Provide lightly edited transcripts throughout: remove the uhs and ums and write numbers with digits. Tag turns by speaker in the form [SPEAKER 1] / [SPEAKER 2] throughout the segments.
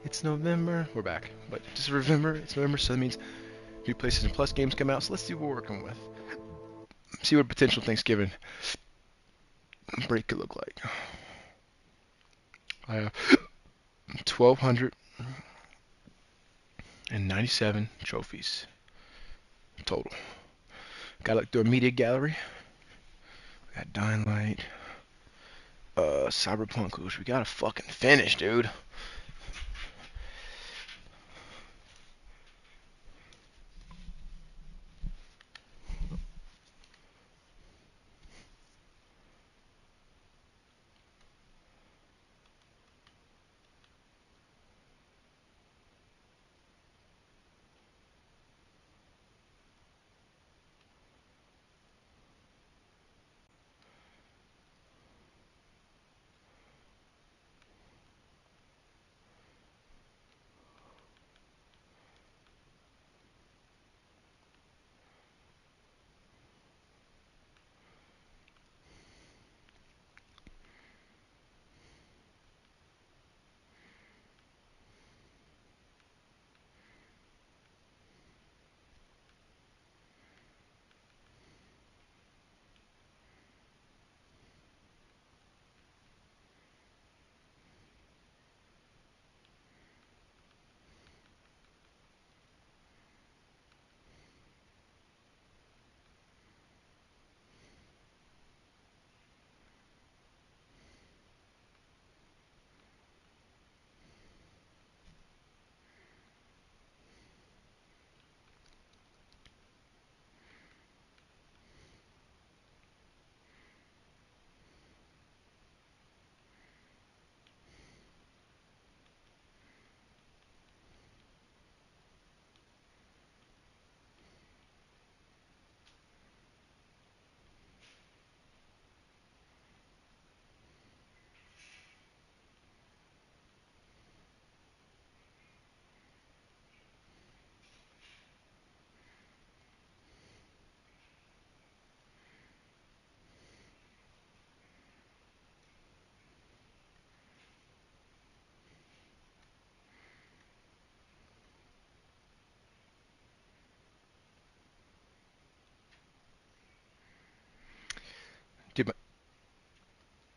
[SPEAKER 1] It's November. We're back. But just remember, it's November, so that means new PlayStation Plus games come out. So let's see what we're working with. See what potential Thanksgiving break could look like. I have 1,297 trophies total. Got to look through a media gallery. We got Dying Light, Cyberpunk, which we gotta fucking finish, dude.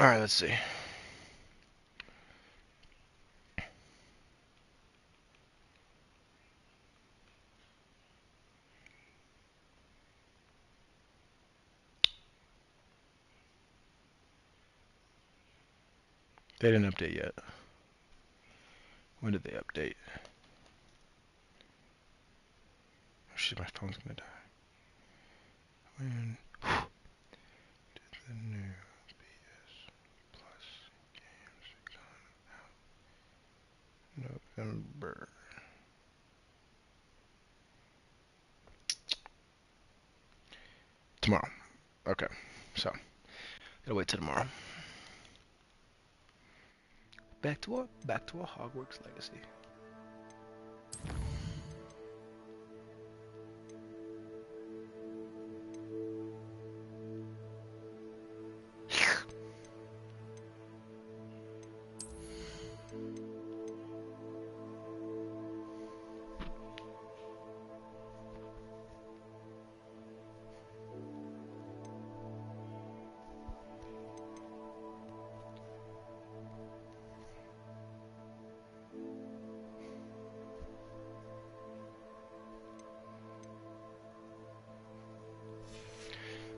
[SPEAKER 1] Alright, let's see. They didn't update yet. When did they update? Oh shit, my phone's gonna die. When did the new PS Plus games come out? November. Tomorrow. Okay, so gotta wait till tomorrow. Back to our Hogwarts legacy.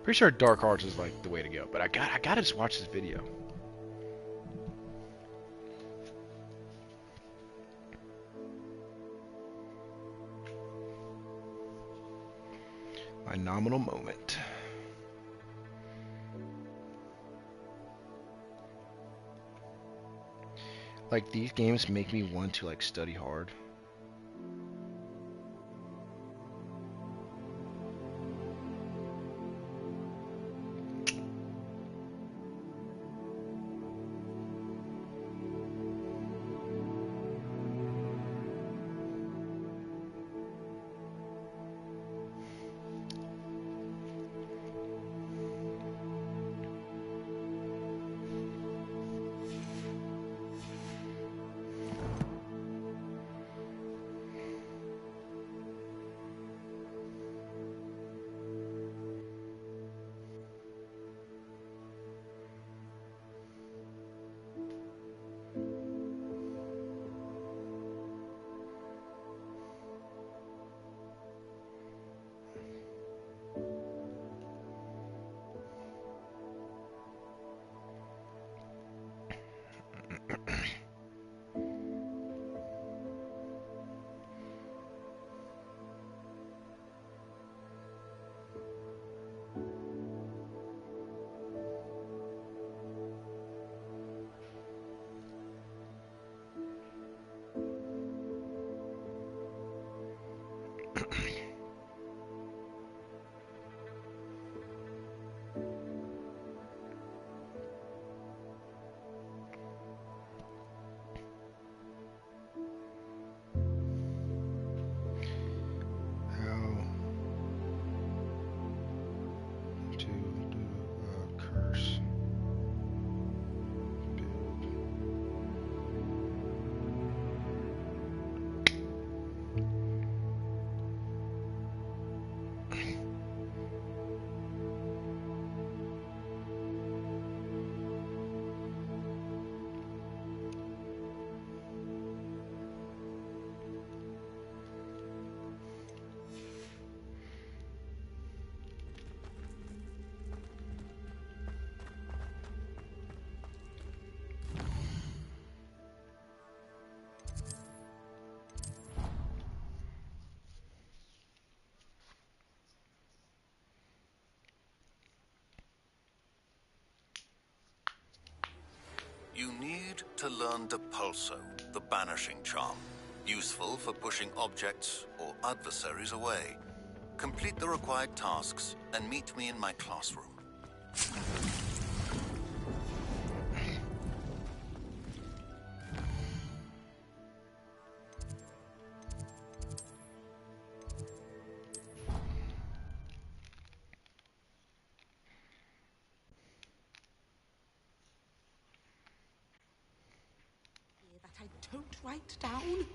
[SPEAKER 1] Pretty sure Dark Arts is like the way to go, but I gotta just watch this video. My nominal moment. Like these games make me want to like study hard.
[SPEAKER 2] to learn Depulso, the Banishing Charm. Useful for pushing objects or adversaries away. Complete the required tasks and meet me in my classroom.
[SPEAKER 3] That I don't write down.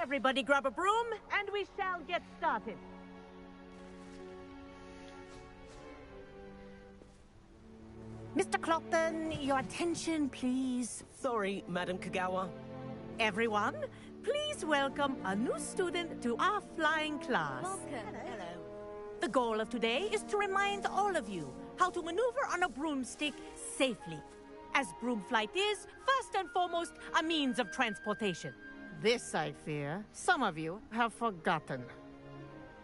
[SPEAKER 4] Everybody grab a broom, and we shall get started. Mr. Clopton, your attention, please.
[SPEAKER 5] Sorry, Madam Kagawa.
[SPEAKER 4] Everyone, please welcome a new student to our flying class.
[SPEAKER 6] Welcome. Hello.
[SPEAKER 4] The goal of today is to remind all of you how to maneuver on a broomstick safely, as broom flight is, first and foremost, a means of transportation.
[SPEAKER 7] This, I fear, some of you have forgotten.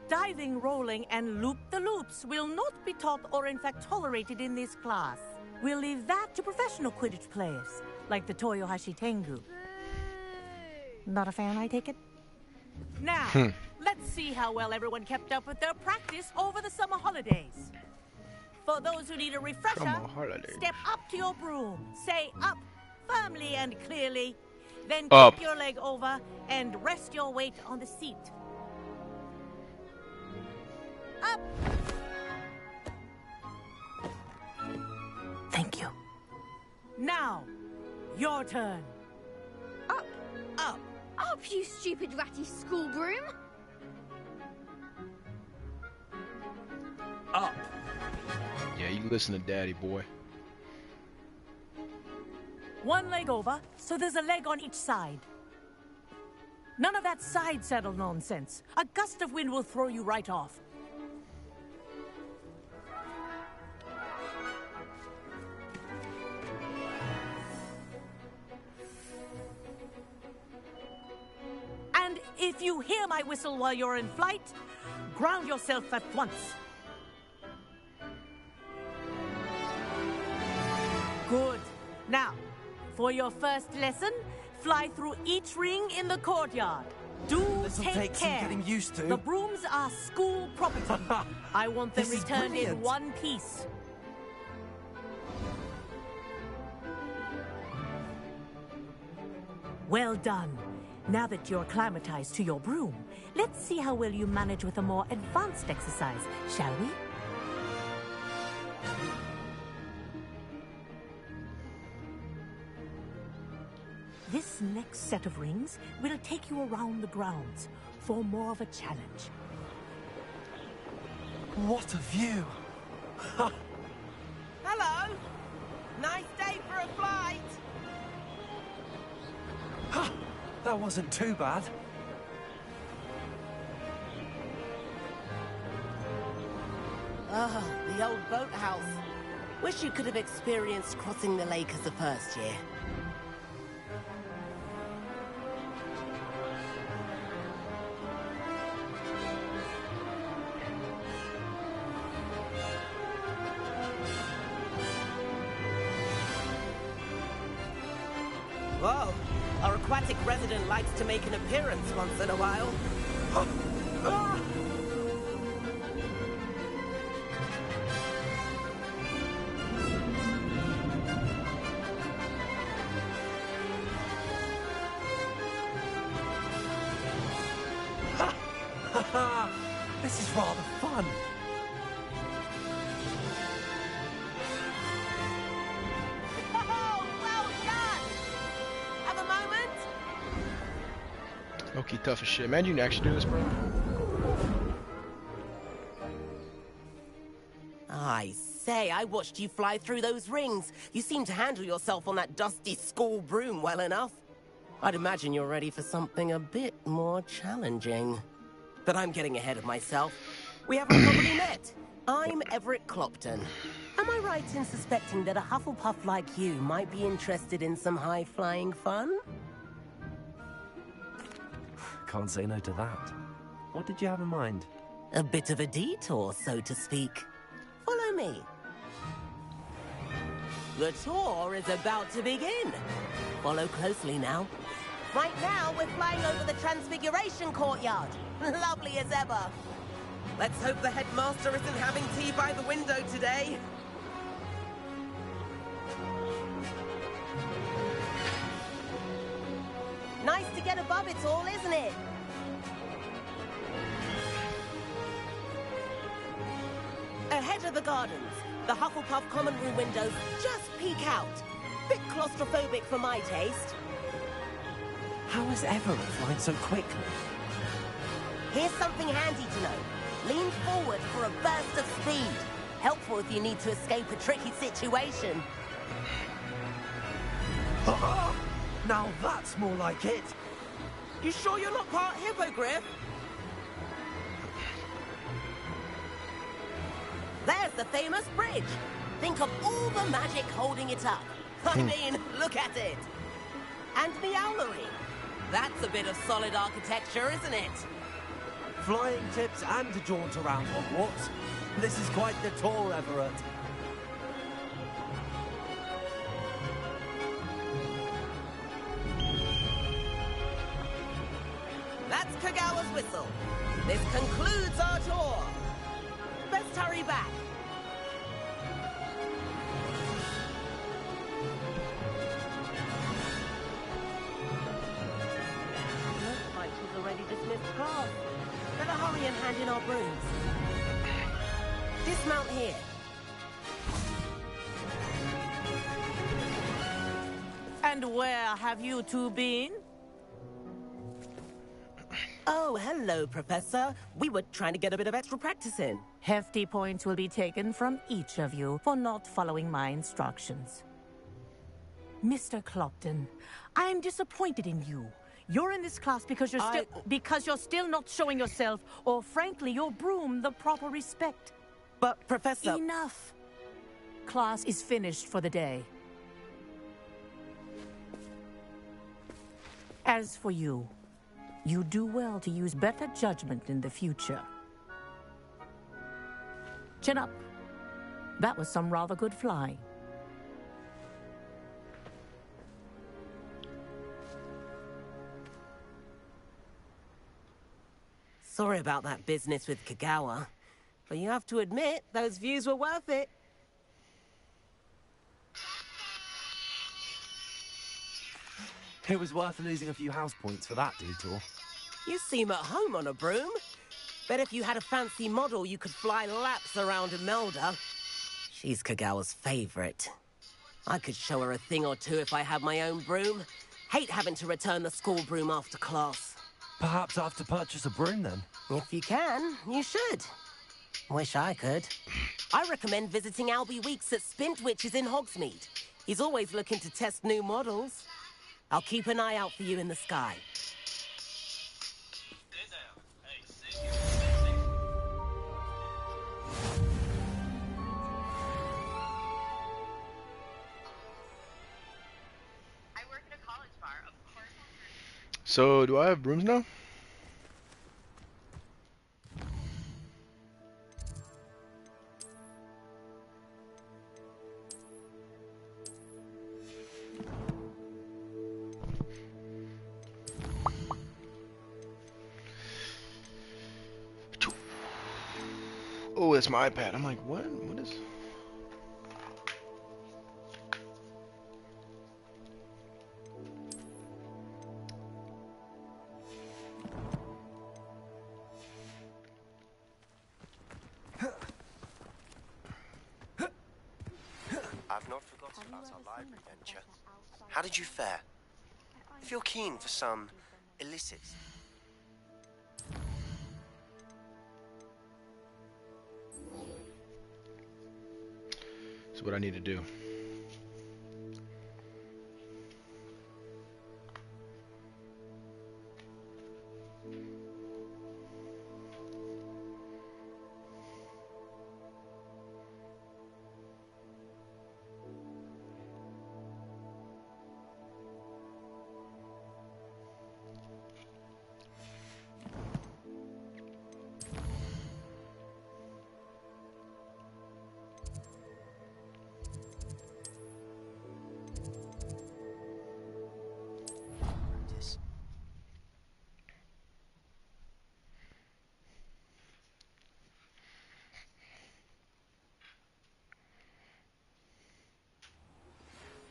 [SPEAKER 4] Diving, rolling, and loop-the-loops will not be taught or in fact tolerated in this class. We'll leave that to professional Quidditch players, like the Toyohashi Tengu. Not a fan, I take it? Now, let's see how well everyone kept up with their practice over the summer holidays. For those who need a refresher,
[SPEAKER 1] Summer holidays.
[SPEAKER 4] step up to your broom, say up firmly and clearly, then
[SPEAKER 1] Up.
[SPEAKER 4] kick your leg over and rest your weight on the seat. Up! Thank you. Now, your turn.
[SPEAKER 6] Up.
[SPEAKER 4] Up.
[SPEAKER 6] Up, you stupid ratty school broom.
[SPEAKER 5] Up.
[SPEAKER 1] Yeah, you listen to Daddy, boy.
[SPEAKER 4] One leg over, so there's a leg on each side. None of that side saddle nonsense. A gust of wind will throw you right off. And if you hear my whistle while you're in flight, ground yourself at once. Good. Now, for your first lesson, fly through each ring in the courtyard. Do
[SPEAKER 5] This'll
[SPEAKER 4] take
[SPEAKER 5] take some
[SPEAKER 4] care.
[SPEAKER 5] getting used to.
[SPEAKER 4] The brooms are school property. I want them
[SPEAKER 5] This is
[SPEAKER 4] returned in
[SPEAKER 5] brilliant.
[SPEAKER 4] one piece. Well done. Now that you're acclimatized to your broom, let's see how well you manage with a more advanced exercise, shall we? This next set of rings will take you around the grounds for more of a challenge.
[SPEAKER 5] What a view.
[SPEAKER 8] Hello. Nice day for a flight.
[SPEAKER 5] That wasn't too bad.
[SPEAKER 8] Ah, the old boathouse. Wish you could have experienced crossing the lake as a first year. Whoa, our aquatic resident likes to make an appearance once in a while.
[SPEAKER 5] This is rather fun.
[SPEAKER 8] Oh, well done! Have a moment?
[SPEAKER 1] Okay, tough as shit. Man, you can actually do this, bro.
[SPEAKER 8] I say, I watched you fly through those rings. You seem to handle yourself on that dusty school broom well enough. I'd imagine you're ready for something a bit more challenging. But I'm getting ahead of myself. We haven't probably met. I'm Everett Clopton. Am I right in suspecting that a Hufflepuff like you might be interested in some high-flying fun?
[SPEAKER 5] Can't say no to that. What did you have in mind?
[SPEAKER 8] A bit of a detour, so to speak. Follow me. The tour is about to begin. Follow closely now. Right now, we're flying over the Transfiguration Courtyard. Lovely as ever. Let's hope the headmaster isn't having tea by the window today. Nice to get above it all, isn't it? Ahead of the gardens, the Hufflepuff common room windows just peek out. Bit claustrophobic for my taste.
[SPEAKER 5] How is Everett flying so quickly?
[SPEAKER 8] Here's something handy to know. Lean forward for a burst of speed. Helpful if you need to escape a tricky situation.
[SPEAKER 5] Now that's more like it.
[SPEAKER 8] You sure you're not part hippogriff? There's the famous bridge. Think of all the magic holding it up. I mean, look at it. And the owlery. That's a bit of solid architecture, isn't it?
[SPEAKER 5] Flying tips and a jaunt around Hogwarts. This is quite the tour, Everett.
[SPEAKER 8] That's Kagawa's whistle. This concludes our tour. Best hurry back. Looks like she's already dismissed class. Better hurry and hand in our brooms. Dismount here.
[SPEAKER 4] And where have you two been?
[SPEAKER 8] Oh, hello, Professor. We were trying to get a bit of extra practice in.
[SPEAKER 4] Hefty points will be taken from each of you for not following my instructions. Mr. Clopton, I'm disappointed in you. You're in this class because you're still not showing yourself, or frankly, your broom, the proper respect.
[SPEAKER 8] But, Professor...
[SPEAKER 4] Enough. Class is finished for the day. As for you, you do well to use better judgment in the future. Chin up. That was some rather good flying.
[SPEAKER 8] Sorry about that business with Kagawa, but you have to admit, those views were worth it.
[SPEAKER 5] It was worth losing a few house points for that detour.
[SPEAKER 8] You seem at home on a broom. Bet if you had a fancy model, you could fly laps around Imelda. She's Kagawa's favorite. I could show her a thing or two if I had my own broom. Hate having to return the school broom after class.
[SPEAKER 5] Perhaps I have to purchase a broom then?
[SPEAKER 8] If you can, you should. Wish I could. I recommend visiting Albie Weeks at Spintwitches in Hogsmeade. He's always looking to test new models. I'll keep an eye out for you in the sky.
[SPEAKER 9] I work at a college bar, of course.
[SPEAKER 1] So, do I have brooms now? Oh, that's my iPad. I'm like, what? What is...
[SPEAKER 10] I've not forgotten about our library venture. How did you fare? If you're keen for some illicit...
[SPEAKER 1] That's what I need to do.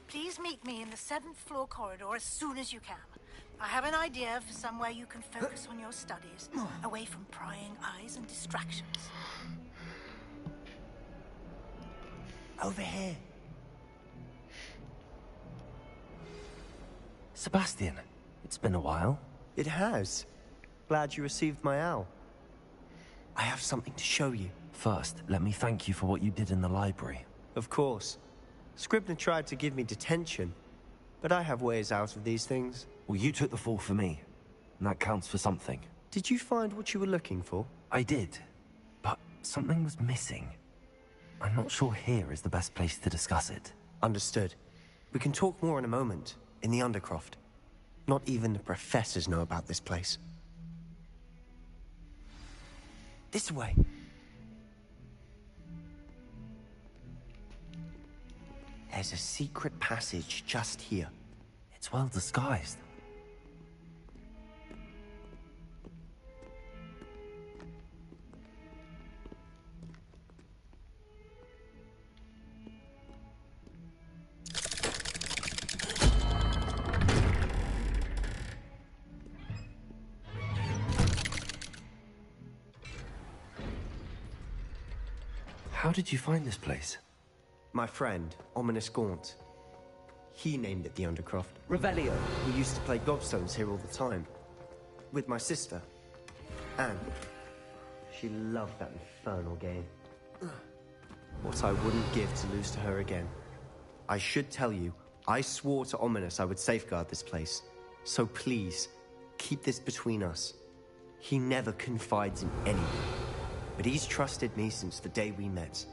[SPEAKER 11] Please meet me in the 7th floor corridor as soon as you can. I have an idea for somewhere you can focus on your studies, away from prying eyes and distractions.
[SPEAKER 5] Over here. Sebastian, It's been a while.
[SPEAKER 10] It has. Glad you received my owl. I have something to show you.
[SPEAKER 5] First, let me thank you for what you did in the library.
[SPEAKER 10] Of course. Scribner tried to give me detention, but I have ways out of these things.
[SPEAKER 5] Well, you took the fall for me, and that counts for something.
[SPEAKER 10] Did you find what you were looking for?
[SPEAKER 5] I did, but something was missing. I'm not sure here is the best place to discuss it.
[SPEAKER 10] Understood. We can talk more in a moment, in the Undercroft. Not even the professors know about this place. This way. There's a secret passage just here.
[SPEAKER 5] It's well disguised. How did you find this place?
[SPEAKER 10] My friend, Ominous Gaunt. He named it the Undercroft.
[SPEAKER 5] Revelio.
[SPEAKER 10] We used to play gobstones here all the time. With my sister, Anne. She loved that infernal game. What I wouldn't give to lose to her again. I should tell you, I swore to Ominous I would safeguard this place. So please, keep this between us. He never confides in anyone. But he's trusted me since the day we met.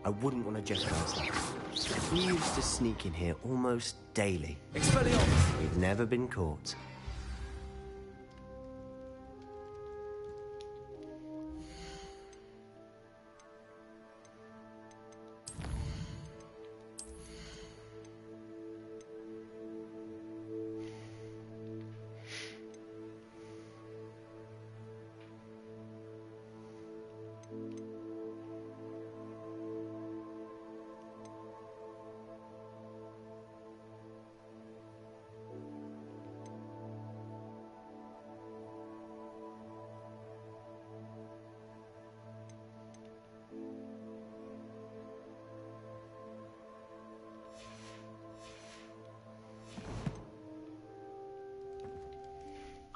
[SPEAKER 10] I wouldn't want to jeopardize that. We used to sneak in here almost daily.
[SPEAKER 5] Expelliarmus!
[SPEAKER 10] We've never been caught.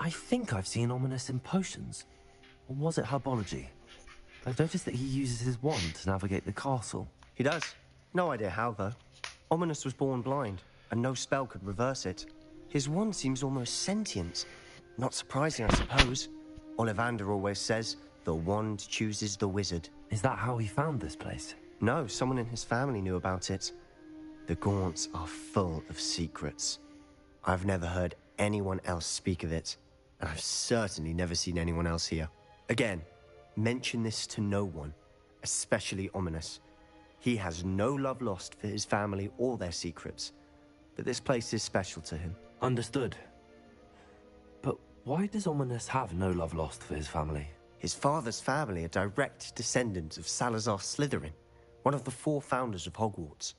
[SPEAKER 5] I think I've seen Ominous in potions. Or was it herbology? I've noticed that he uses his wand to navigate the castle.
[SPEAKER 10] He does. No idea how, though. Ominous was born blind, and no spell could reverse it. His wand seems almost sentient. Not surprising, I suppose. Ollivander always says, the wand chooses the wizard.
[SPEAKER 5] Is that how he found this place?
[SPEAKER 10] No, someone in his family knew about it. The Gaunts are full of secrets. I've never heard anyone else speak of it, and I've certainly never seen anyone else here. Again, mention this to no one, especially Ominous. He has no love lost for his family or their secrets, but this place is special to him.
[SPEAKER 5] Understood. But why does Ominous have no love lost for his family?
[SPEAKER 10] His father's family are direct descendants of Salazar Slytherin, one of the 4 founders of Hogwarts.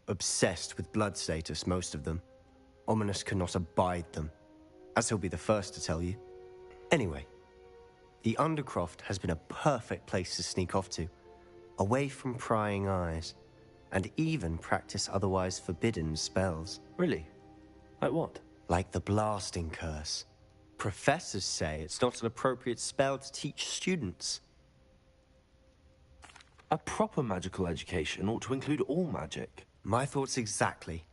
[SPEAKER 10] Obsessed with blood status, most of them. Ominous cannot abide them, as he'll be the first to tell you. Anyway, the Undercroft has been a perfect place to sneak off to, away from prying eyes, and even practice otherwise forbidden spells.
[SPEAKER 5] Really? Like what?
[SPEAKER 10] Like the Blasting Curse. Professors say it's not an appropriate spell to teach students.
[SPEAKER 5] A proper magical education ought to include all magic.
[SPEAKER 10] My thoughts exactly.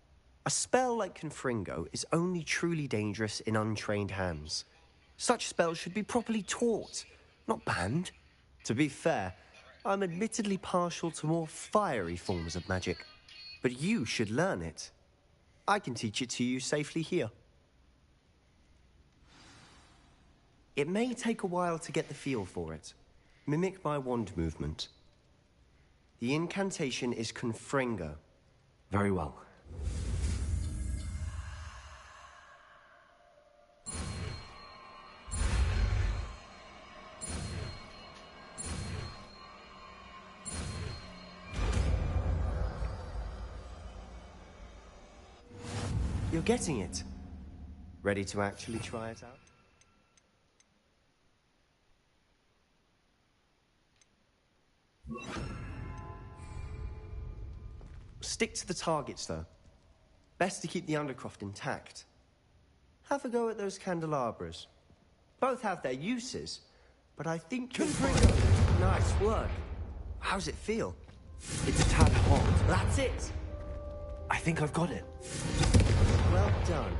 [SPEAKER 10] A spell like Confringo is only truly dangerous in untrained hands. Such spells should be properly taught, not banned. To be fair, I'm admittedly partial to more fiery forms of magic, but you should learn it. I can teach it to you safely here. It may take a while to get the feel for it. Mimic my wand movement. The incantation is Confringo.
[SPEAKER 5] Very well.
[SPEAKER 10] You're getting it. Ready to actually try it out? Stick to the targets, though. Best to keep the Undercroft intact. have a go at those candelabras. Both have their uses, but I think you'll Nice work. How's it feel?
[SPEAKER 5] It's a tad hot.
[SPEAKER 10] That's it.
[SPEAKER 5] I think I've got it.
[SPEAKER 10] Well done.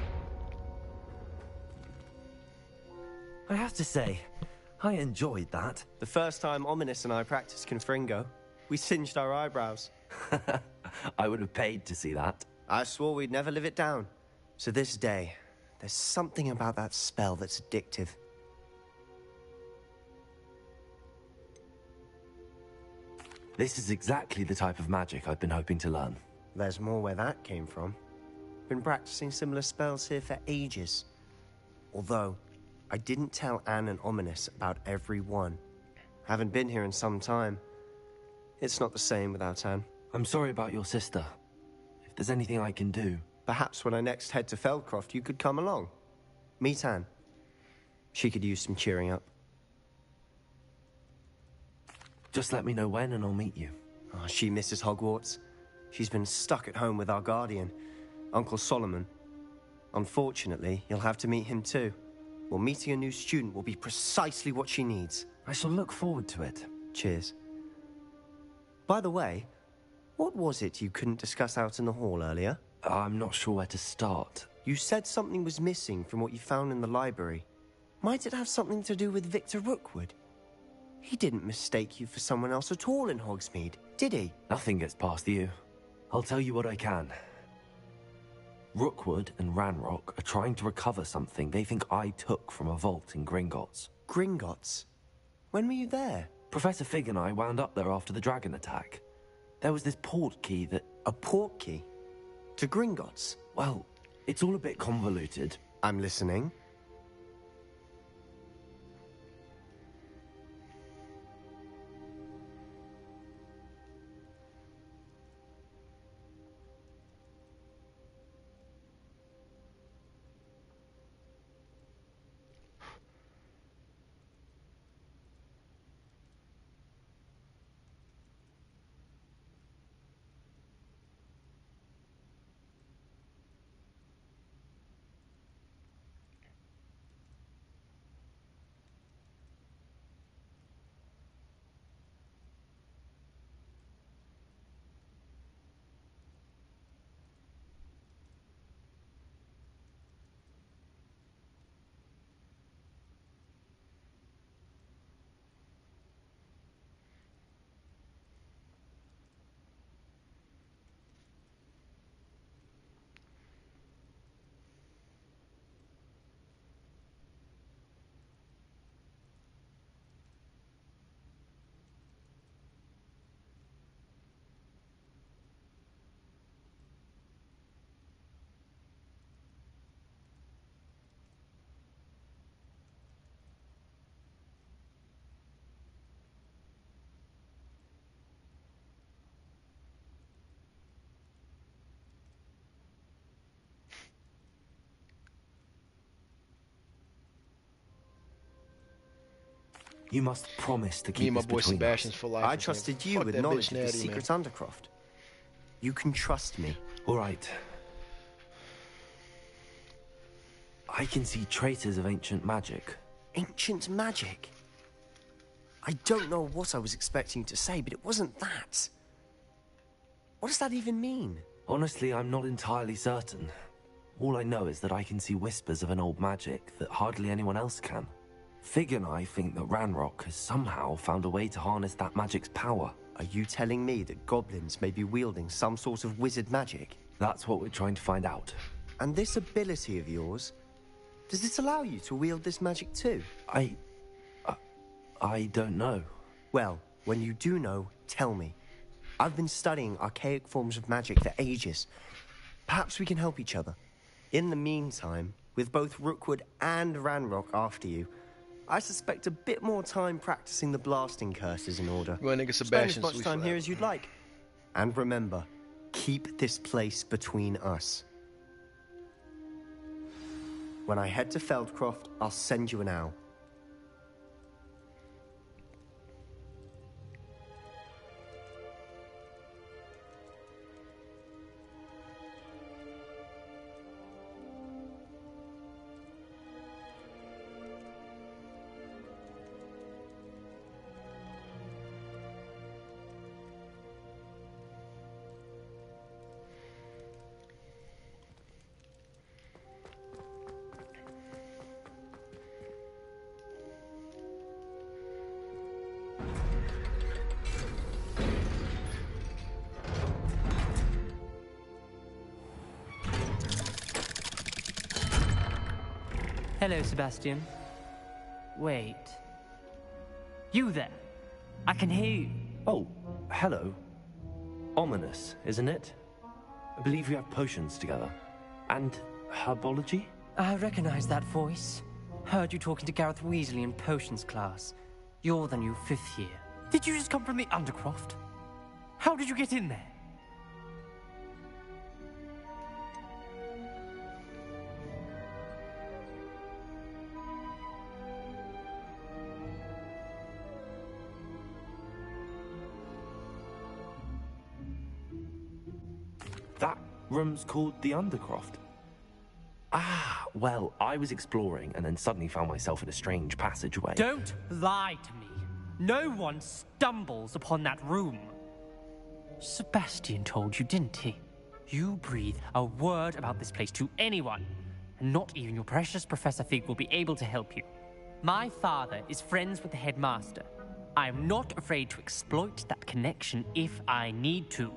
[SPEAKER 5] I have to say, I enjoyed that.
[SPEAKER 10] The first time Ominous and I practiced Confringo, we singed our eyebrows.
[SPEAKER 5] I would have paid to see that.
[SPEAKER 10] I swore we'd never live it down. So this day, there's something about that spell that's addictive.
[SPEAKER 5] This is exactly the type of magic I've been hoping to learn.
[SPEAKER 10] There's more where that came from. Been practicing similar spells here for ages. Although, I didn't tell Anne and Ominous about every one. Haven't been here in some time. It's not the same without Anne.
[SPEAKER 5] I'm sorry about your sister. If there's anything I can do...
[SPEAKER 10] Perhaps when I next head to Feldcroft, you could come along. Meet Anne. She could use some cheering up.
[SPEAKER 5] Just let me know when and I'll meet you.
[SPEAKER 10] Oh, she misses Hogwarts. She's been stuck at home with our guardian, Uncle Solomon. Unfortunately, you'll have to meet him too. Well, meeting a new student will be precisely what she needs.
[SPEAKER 5] I shall look forward to it.
[SPEAKER 10] Cheers. By the way, what was it you couldn't discuss out in the hall earlier?
[SPEAKER 5] I'm not sure where to start.
[SPEAKER 10] You said something was missing from what you found in the library. Might it have something to do with Victor Rookwood? He didn't mistake you for someone else at all in Hogsmeade, did he?
[SPEAKER 5] Nothing gets past you. I'll tell you what I can. Rookwood and Ranrock are trying to recover something they think I took from a vault in Gringotts.
[SPEAKER 10] Gringotts? When were you there?
[SPEAKER 5] Professor Fig and I wound up there after the dragon attack. There was this port key that...
[SPEAKER 10] A port key? To Gringotts?
[SPEAKER 5] Well, it's all a bit convoluted.
[SPEAKER 10] I'm listening.
[SPEAKER 5] You must promise to
[SPEAKER 1] Me
[SPEAKER 5] keep
[SPEAKER 1] and my
[SPEAKER 5] this
[SPEAKER 1] boy
[SPEAKER 5] between
[SPEAKER 1] Sebastian's
[SPEAKER 5] us.
[SPEAKER 1] for life.
[SPEAKER 10] I trusted you
[SPEAKER 1] Fuck
[SPEAKER 10] with
[SPEAKER 1] that
[SPEAKER 10] knowledge
[SPEAKER 1] bitch
[SPEAKER 10] of the
[SPEAKER 1] Natty,
[SPEAKER 10] secret
[SPEAKER 1] man.
[SPEAKER 10] Undercroft. You can trust me.
[SPEAKER 5] All right. I can see traces of ancient magic.
[SPEAKER 10] Ancient magic? I don't know what I was expecting to say, but it wasn't that. What does that even mean?
[SPEAKER 5] Honestly, I'm not entirely certain. All I know is that I can see whispers of an old magic that hardly anyone else can. Fig and I think that Ranrock has somehow found a way to harness that magic's power.
[SPEAKER 10] Are you telling me that goblins may be wielding some sort of wizard magic?
[SPEAKER 5] That's what we're trying to find out.
[SPEAKER 10] And this ability of yours, does it allow you to wield this magic too?
[SPEAKER 5] I don't know.
[SPEAKER 10] Well, when you do know, tell me. I've been studying archaic forms of magic for ages. Perhaps we can help each other. In the meantime, with both Rookwood and Ranrock after you, I suspect a bit more time practicing the blasting curse is in order.
[SPEAKER 1] You want nigga
[SPEAKER 10] Spend
[SPEAKER 1] Sebastian
[SPEAKER 10] as much time here as you'd like. And remember, keep this place between us. When I head to Feldcroft, I'll send you an owl.
[SPEAKER 12] Hello, Sebastian. Wait. You there? I can hear you.
[SPEAKER 5] Oh, hello. Ominous, isn't it? I believe we have potions together. And herbology?
[SPEAKER 12] I recognize that voice. Heard you talking to Gareth Weasley in potions class. You're the new 5th year. Did you just come from the Undercroft? How did you get in there?
[SPEAKER 5] That room's called the Undercroft. Ah, well, I was exploring and then suddenly found myself in a strange passageway.
[SPEAKER 12] Don't lie to me. No one stumbles upon that room. Sebastian told you, didn't he? You breathe a word about this place to anyone, and not even your precious Professor Fig will be able to help you. My father is friends with the headmaster. I am not afraid to exploit that connection if I need to.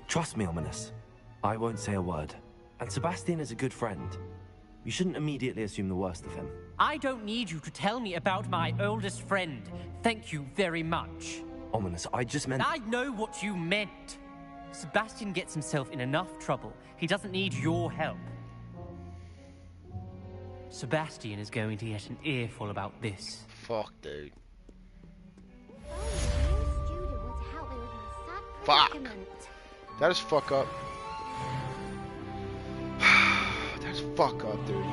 [SPEAKER 5] Trust me, Ominous. I won't say a word. And Sebastian is a good friend. You shouldn't immediately assume the worst of him.
[SPEAKER 12] I don't need you to tell me about my oldest friend. Thank you very much.
[SPEAKER 5] Ominous, I just meant...
[SPEAKER 12] I know what you meant. Sebastian gets himself in enough trouble. He doesn't need your help. Sebastian is going to get an earful about this.
[SPEAKER 1] Fuck, dude.
[SPEAKER 6] Fuck.
[SPEAKER 1] That is fuck up. That's fuck up, dude.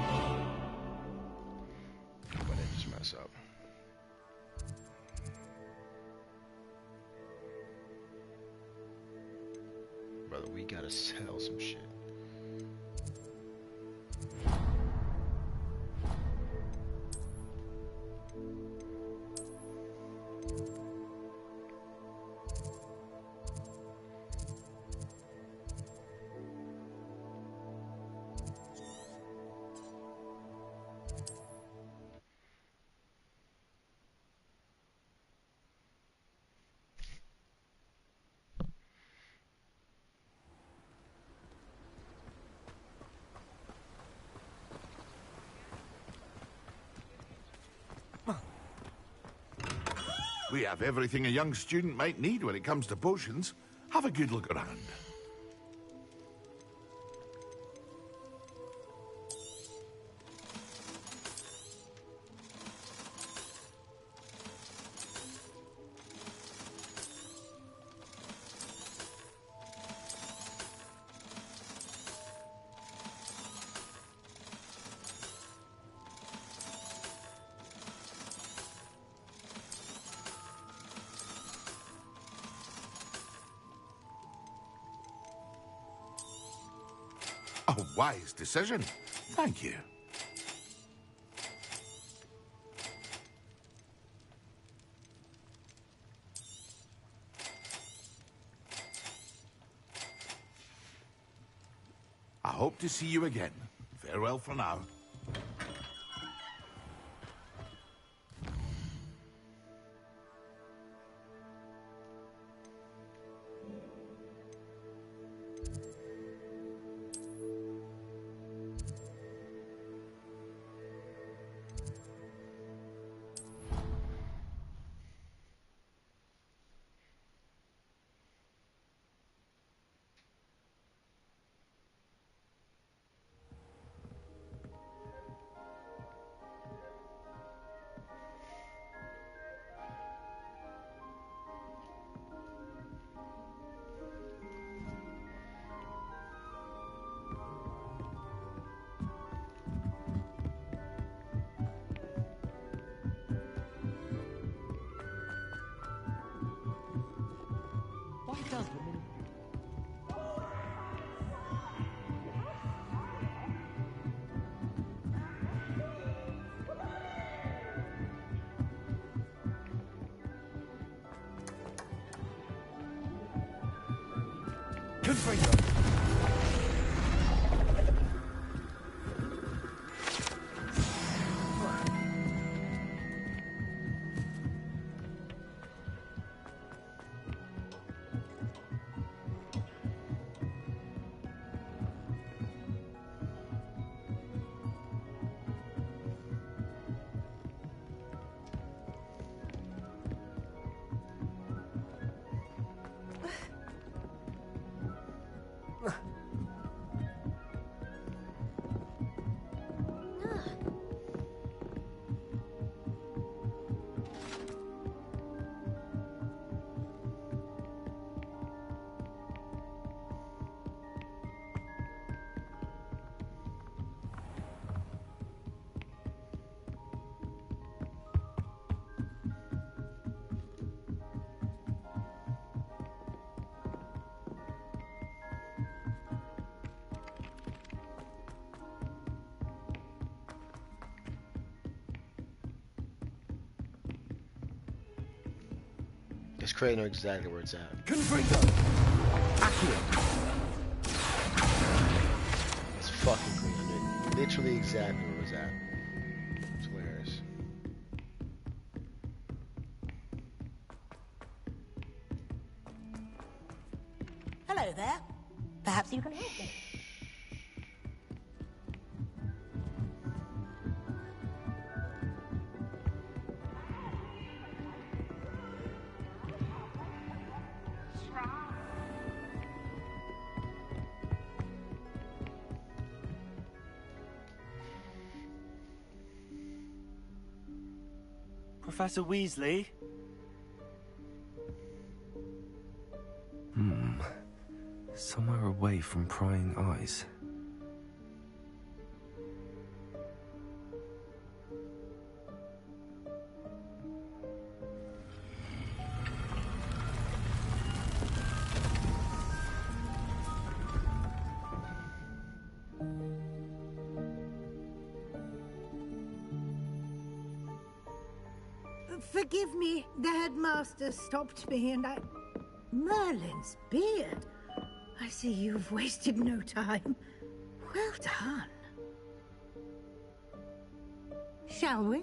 [SPEAKER 1] But it just mess up. Brother, we gotta sell some shit.
[SPEAKER 13] We have everything a young student might need when it comes to potions. Have a good look around. A wise decision. Thank you. I hope to see you again. Farewell for now.
[SPEAKER 14] Because Cray knows exactly where it's at.
[SPEAKER 5] Confringo! Accio!
[SPEAKER 14] It's fucking green. I knew literally exactly where it was at. It's hilarious.
[SPEAKER 11] Hello there. Perhaps you can help me.
[SPEAKER 10] Professor Weasley?
[SPEAKER 5] Somewhere away from prying eyes.
[SPEAKER 11] Forgive me, the headmaster stopped me and I... Merlin's beard. I see you've wasted no time. Well done. Shall we?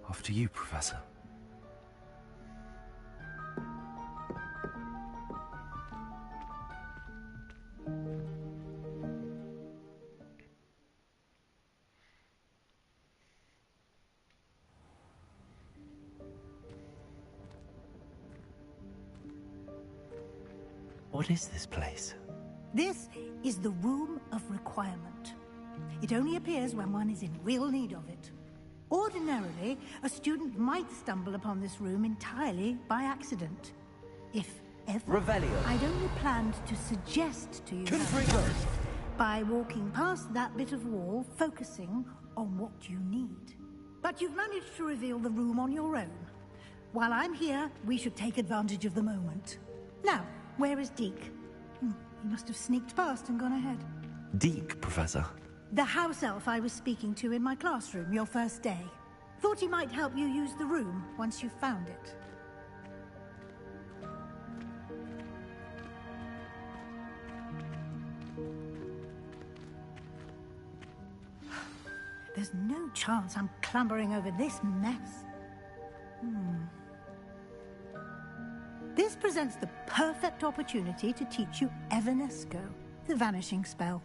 [SPEAKER 5] After you, Professor. What is this place?
[SPEAKER 11] This is the Room of Requirement. It only appears when one is in real need of it. Ordinarily, a student might stumble upon this room entirely by accident. If ever.
[SPEAKER 5] Revelio.
[SPEAKER 11] I'd only planned to suggest to you
[SPEAKER 5] Confringo.
[SPEAKER 11] by walking past that bit of wall, focusing on what you need. But you've managed to reveal the room on your own. While I'm here, we should take advantage of the moment. Now, where is Deke? He must have sneaked past and gone ahead.
[SPEAKER 5] Deke, Professor.
[SPEAKER 11] The house elf I was speaking to in my classroom your first day. Thought he might help you use the room once you found it. There's no chance I'm clambering over this mess. This presents the perfect opportunity to teach you Evanesco, the vanishing spell.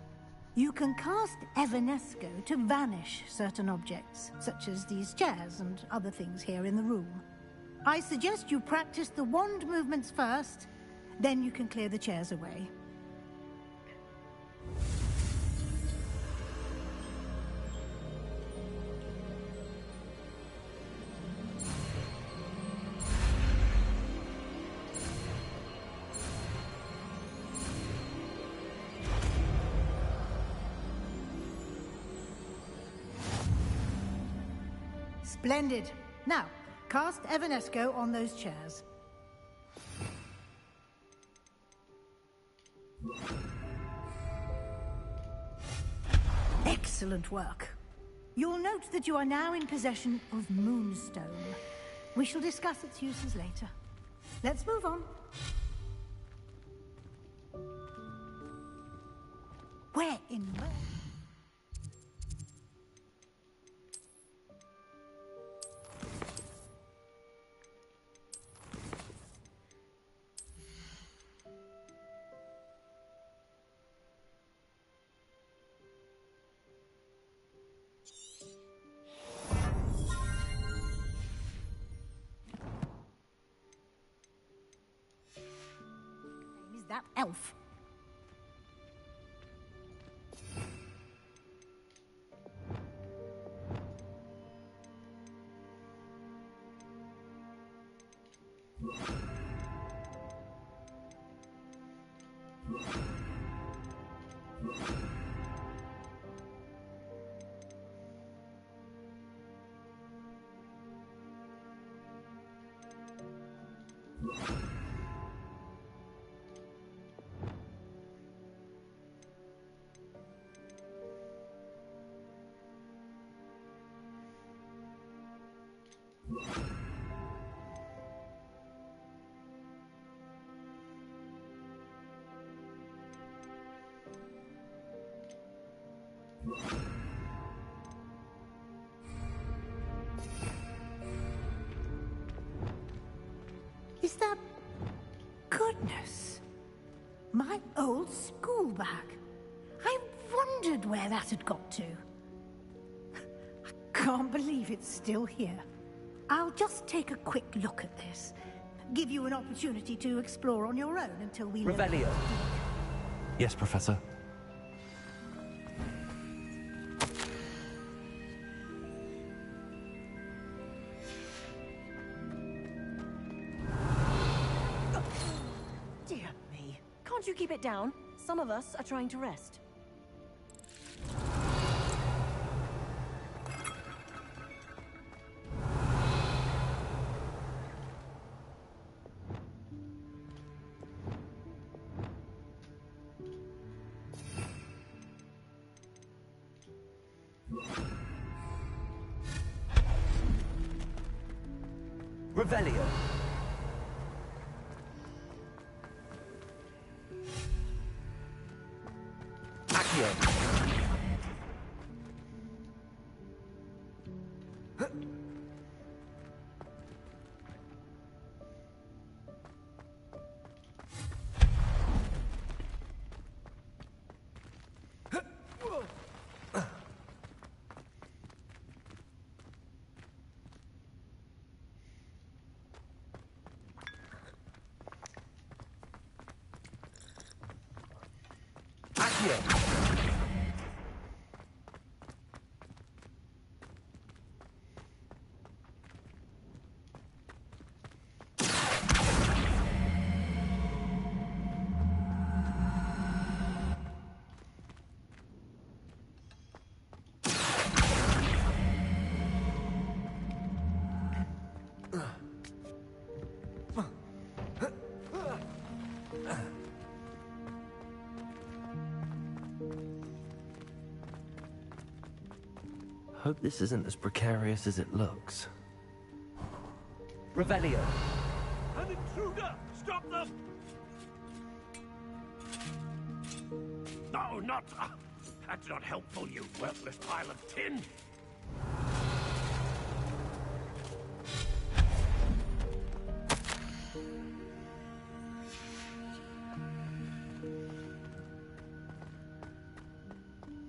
[SPEAKER 11] You can cast Evanesco to vanish certain objects, such as these chairs and other things here in the room. I suggest you practice the wand movements first, then you can clear the chairs away. Splendid. Now, cast Evanesco on those chairs. Excellent work. You'll note that you are now in possession of Moonstone. We shall discuss its uses later. Let's move on. Where in... that elf? Is that... Goodness. My old school bag. I wondered where that had got to. I can't believe it's still here. I'll just take a quick look at this. Give you an opportunity to explore on your own until we...
[SPEAKER 5] Revelio. Yes, Professor.
[SPEAKER 15] Dear me. Can't you keep it down? Some of us are trying to rest.
[SPEAKER 5] Revelio. Accio. Hope this isn't as precarious as it looks. Revelio.
[SPEAKER 16] An intruder! Stop them! No, not... that's not helpful, you worthless pile of tin!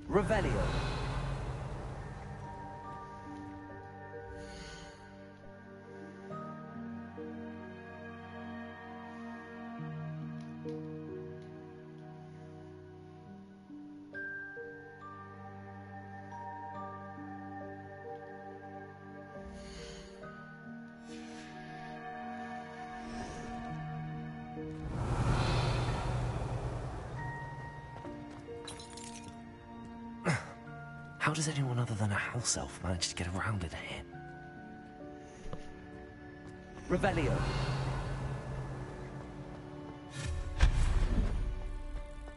[SPEAKER 5] Revelio. How does anyone other than a house elf manage to get around in here? Revelio.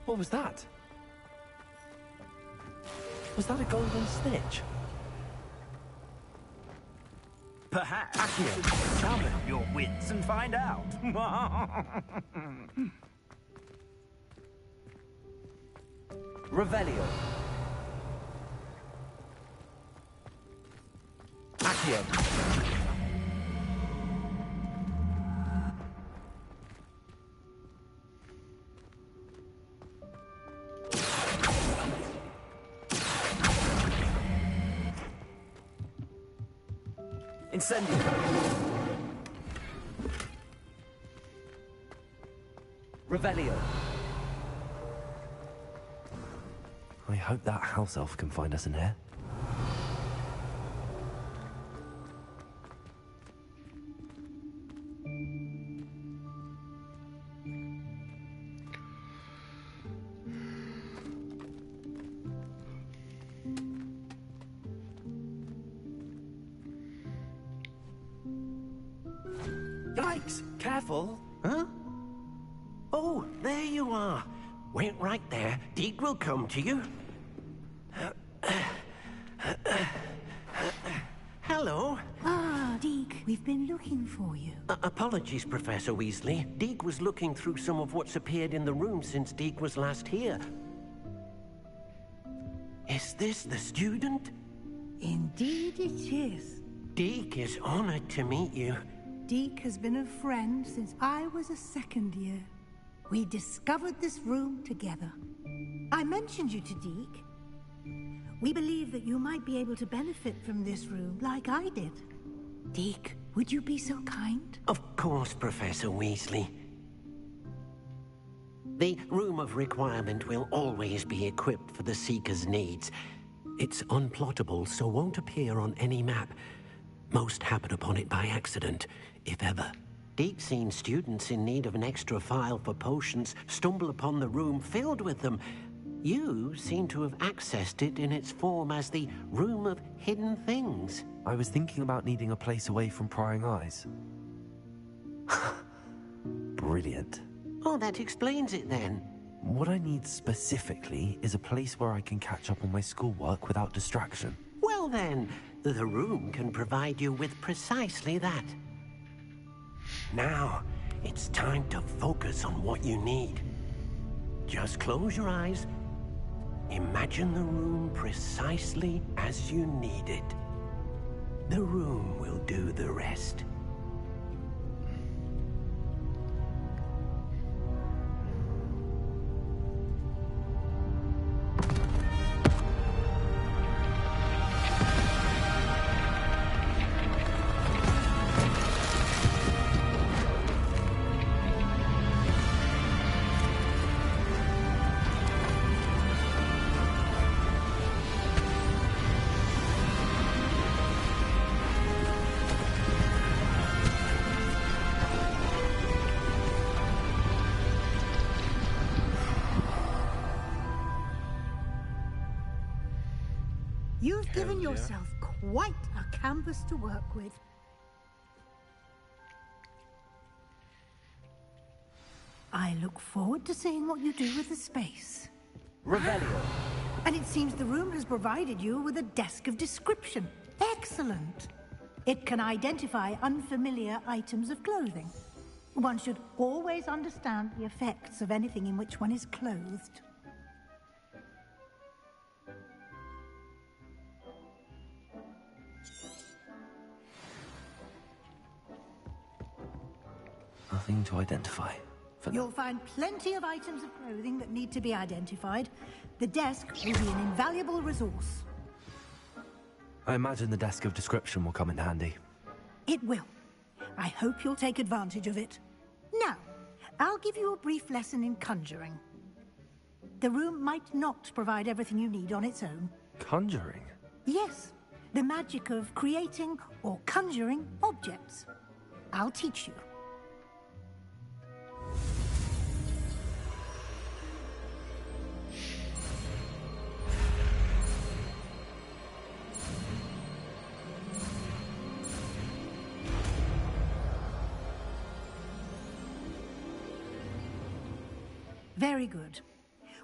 [SPEAKER 5] What was that? Was that a golden snitch?
[SPEAKER 16] Perhaps you should summon your wits and find out.
[SPEAKER 5] Revelio. Accio.
[SPEAKER 16] Incendio.
[SPEAKER 5] Revelio. I hope that house elf can find us in here.
[SPEAKER 16] Yikes! Careful! Huh? Oh, there you are. Wait right there. Deke will come to you. Hello.
[SPEAKER 11] Ah, Deke, we've been looking for you.
[SPEAKER 16] Apologies, Professor Weasley. Deke was looking through some of what's appeared in the room since Deke was last here. Is this the student?
[SPEAKER 11] Indeed it is.
[SPEAKER 16] Deek is honored to meet you.
[SPEAKER 11] Deek has been a friend since I was a second year. We discovered this room together. I mentioned you to Deek. We believe that you might be able to benefit from this room like I did. Deek, would you be so kind?
[SPEAKER 16] Of course, Professor Weasley. The Room of Requirement will always be equipped for the Seeker's needs. It's unplottable, so won't appear on any map. Most happen upon it by accident, if ever. Deek's seen students in need of an extra file for potions stumble upon the room filled with them. You seem to have accessed it in its form as the Room of Hidden Things.
[SPEAKER 5] I was thinking about needing a place away from prying eyes. Brilliant.
[SPEAKER 16] Oh, that explains it then.
[SPEAKER 5] What I need specifically is a place where I can catch up on my schoolwork without distraction.
[SPEAKER 16] Well then, the room can provide you with precisely that. Now, it's time to focus on what you need. Just close your eyes. Imagine the room precisely as you need it. The room will do the rest.
[SPEAKER 11] You've given yourself quite a canvas to work with. I look forward to seeing what you do with the space.
[SPEAKER 5] Revelio.
[SPEAKER 11] And it seems the room has provided you with a desk of description. Excellent. It can identify unfamiliar items of clothing. One should always understand the effects of anything in which one is clothed.
[SPEAKER 5] Nothing to identify.
[SPEAKER 11] You'll find plenty of items of clothing that need to be identified. The desk will be an invaluable resource.
[SPEAKER 5] I imagine the desk of description will come in handy.
[SPEAKER 11] It will. I hope you'll take advantage of it. Now, I'll give you a brief lesson in conjuring. The room might not provide everything you need on its own.
[SPEAKER 5] Conjuring?
[SPEAKER 11] Yes, the magic of creating or conjuring objects. I'll teach you. Very good.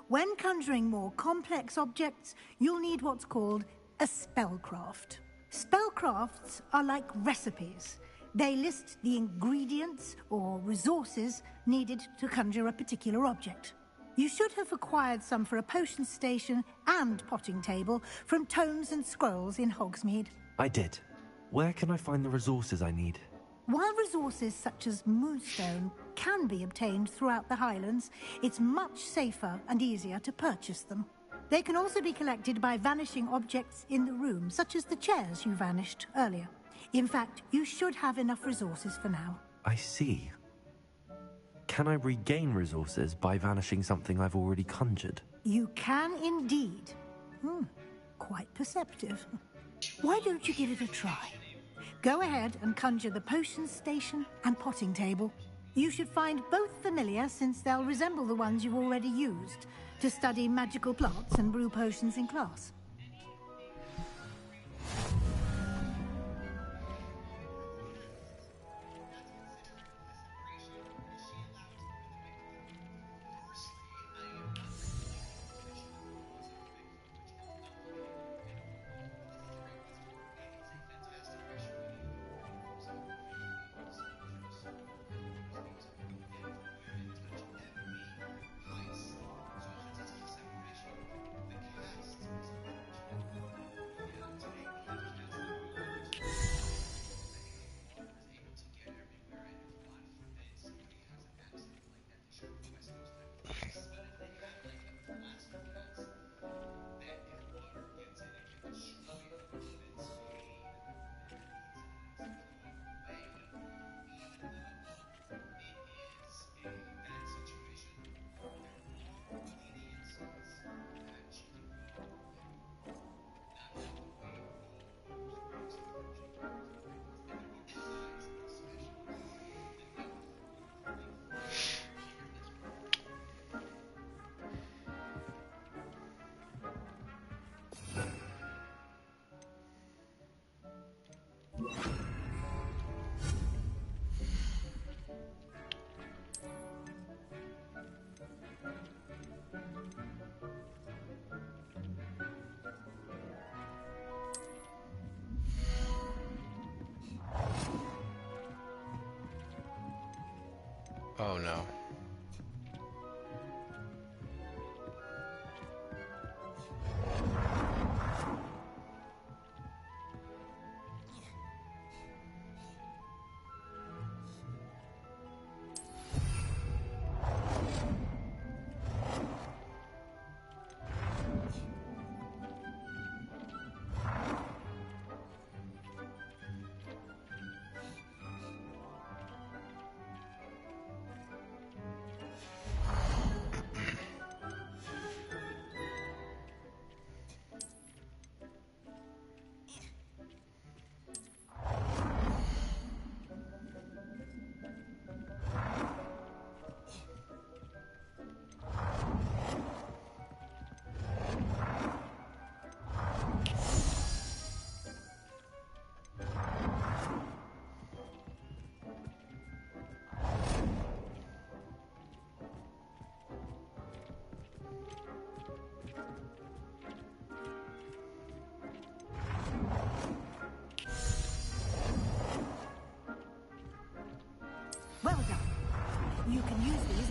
[SPEAKER 11] When conjuring more complex objects, you'll need what's called a spellcraft. Spellcrafts are like recipes. They list the ingredients or resources needed to conjure a particular object. You should have acquired some for a potion station and potting table from tomes and scrolls in Hogsmeade.
[SPEAKER 5] I did. Where can I find the resources I need?
[SPEAKER 11] While resources such as Moonstone can be obtained throughout the Highlands, it's much safer and easier to purchase them. They can also be collected by vanishing objects in the room, such as the chairs you vanished earlier. In fact, you should have enough resources for now.
[SPEAKER 5] I see. Can I regain resources by vanishing something I've already conjured?
[SPEAKER 11] You can indeed. Quite perceptive. Why don't you give it a try? Go ahead and conjure the potion station and potting table. You should find both familiar, since they'll resemble the ones you've already used to study magical plots and brew potions in class.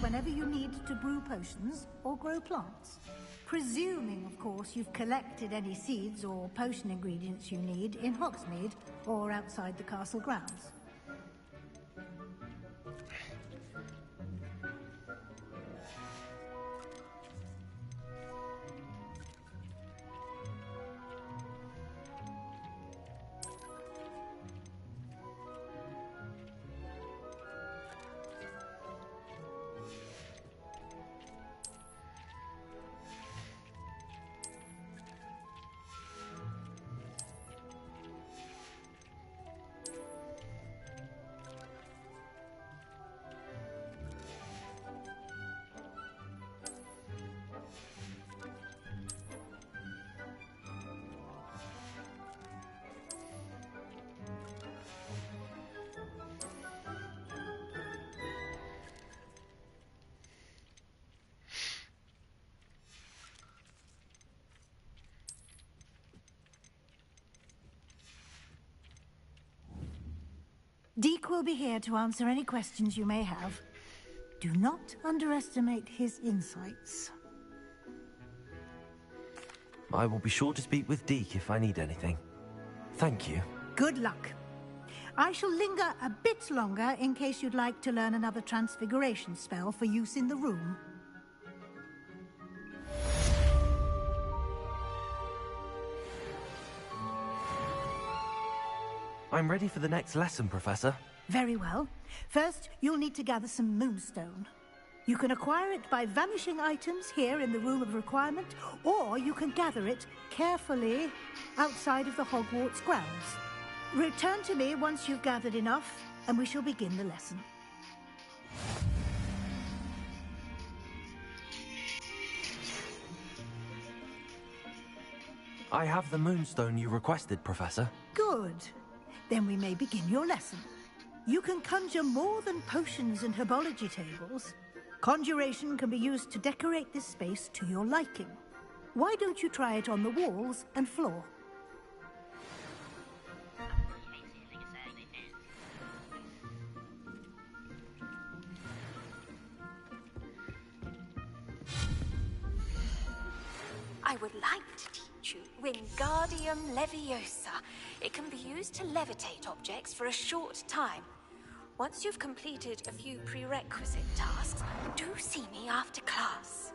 [SPEAKER 11] whenever you need to brew potions or grow plants. Presuming, of course, you've collected any seeds or potion ingredients you need in Hogsmeade or outside the castle grounds. Deke will be here to answer any questions you may have. Do not underestimate his insights.
[SPEAKER 5] I will be sure to speak with Deke if I need anything. Thank you.
[SPEAKER 11] Good luck. I shall linger a bit longer in case you'd like to learn another transfiguration spell for use in the room.
[SPEAKER 5] I'm ready for the next lesson, Professor.
[SPEAKER 11] Very well. First, you'll need to gather some moonstone. You can acquire it by vanishing items here in the Room of Requirement, or you can gather it carefully outside of the Hogwarts grounds. Return to me once you've gathered enough, and we shall begin the lesson.
[SPEAKER 5] I have the moonstone you requested, Professor.
[SPEAKER 11] Good. Then we may begin your lesson. You can conjure more than potions and herbology tables. Conjuration can be used to decorate this space to your liking. Why don't you try it on the walls and floor?
[SPEAKER 17] I would like to teach you Wingardium Leviosa. It can be used to levitate objects for a short time. Once you've completed a few prerequisite tasks, do see me after class.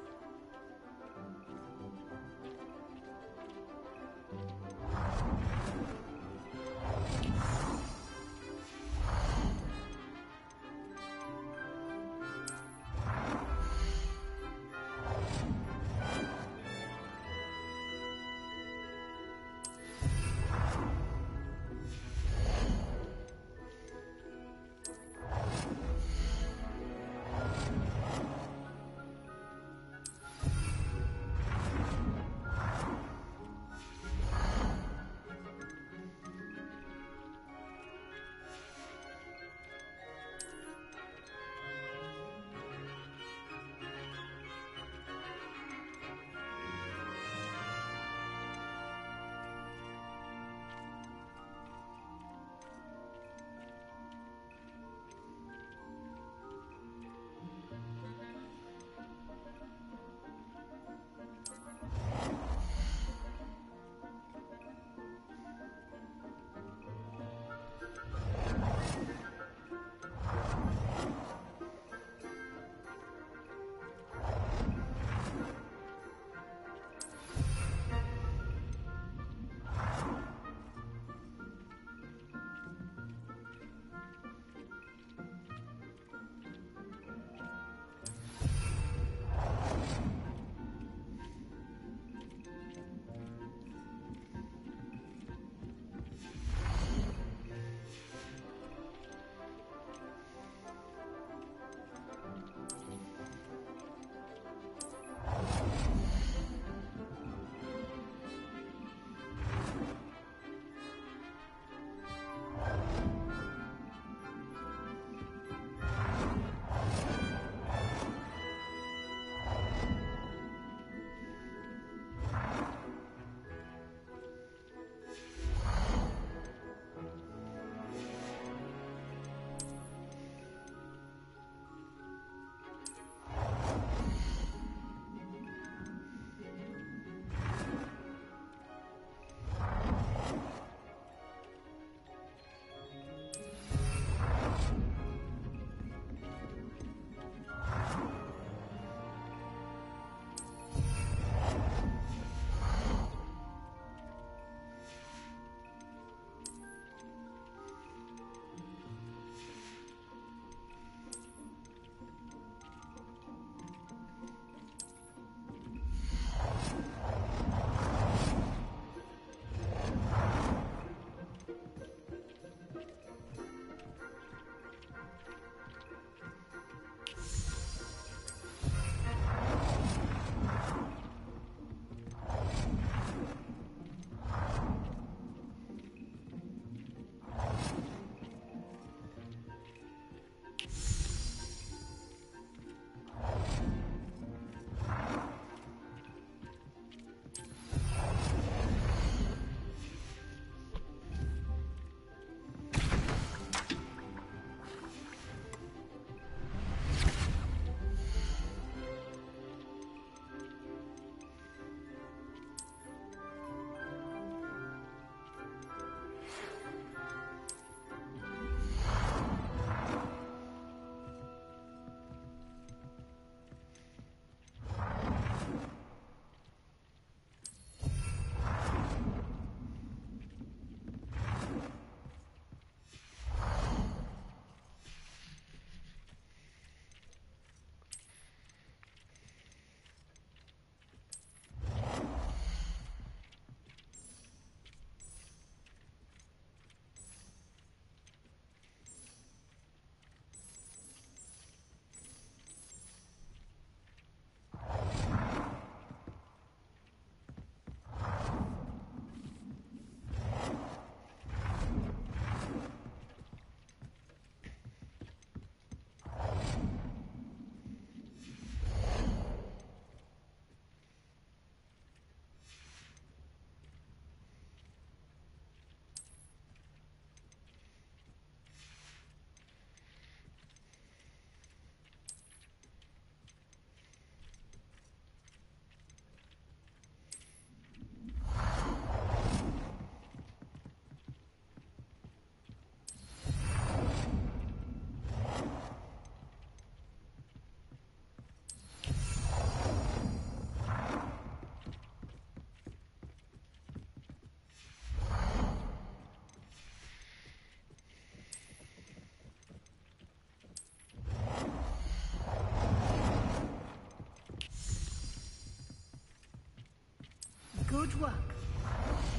[SPEAKER 11] Good work.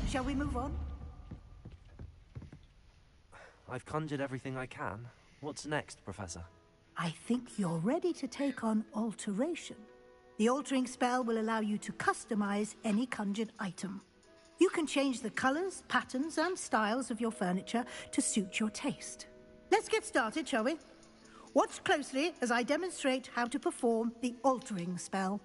[SPEAKER 11] Shall we move on?
[SPEAKER 5] I've conjured everything I can. What's next, Professor?
[SPEAKER 11] I think you're ready to take on alteration. The altering spell will allow you to customize any conjured item. You can change the colors, patterns, and styles of your furniture to suit your taste. Let's get started, shall we? Watch closely as I demonstrate how to perform the altering spell.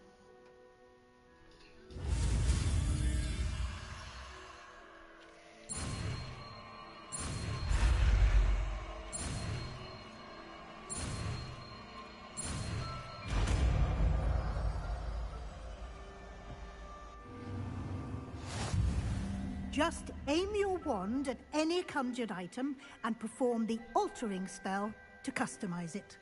[SPEAKER 11] Just aim your wand at any conjured item and perform the altering spell to customize it.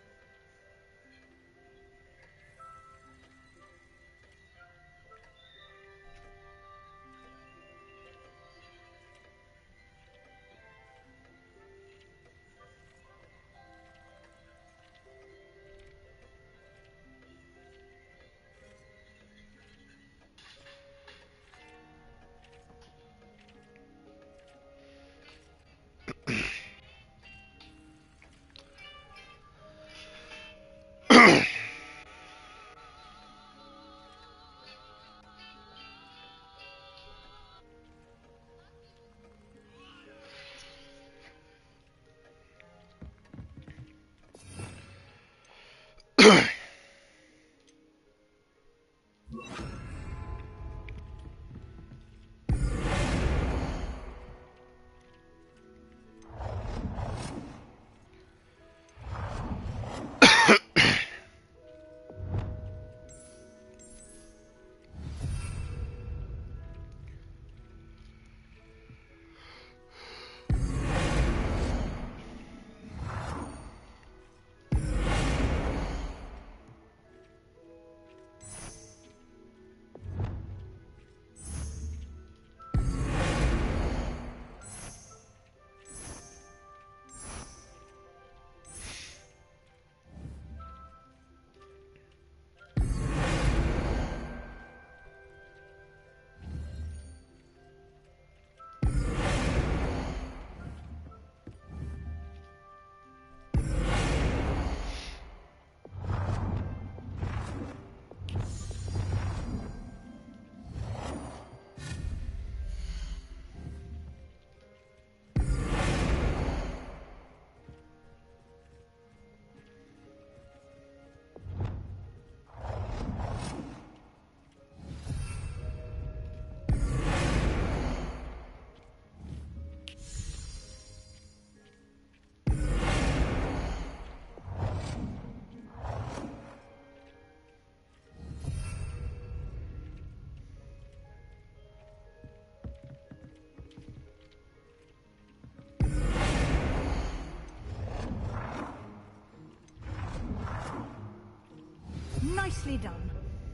[SPEAKER 11] Nicely done.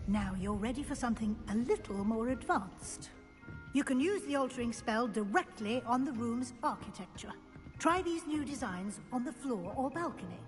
[SPEAKER 11] Now you're ready for something a little more advanced. You can use the altering spell directly on the room's architecture. Try these new designs on the floor or balcony.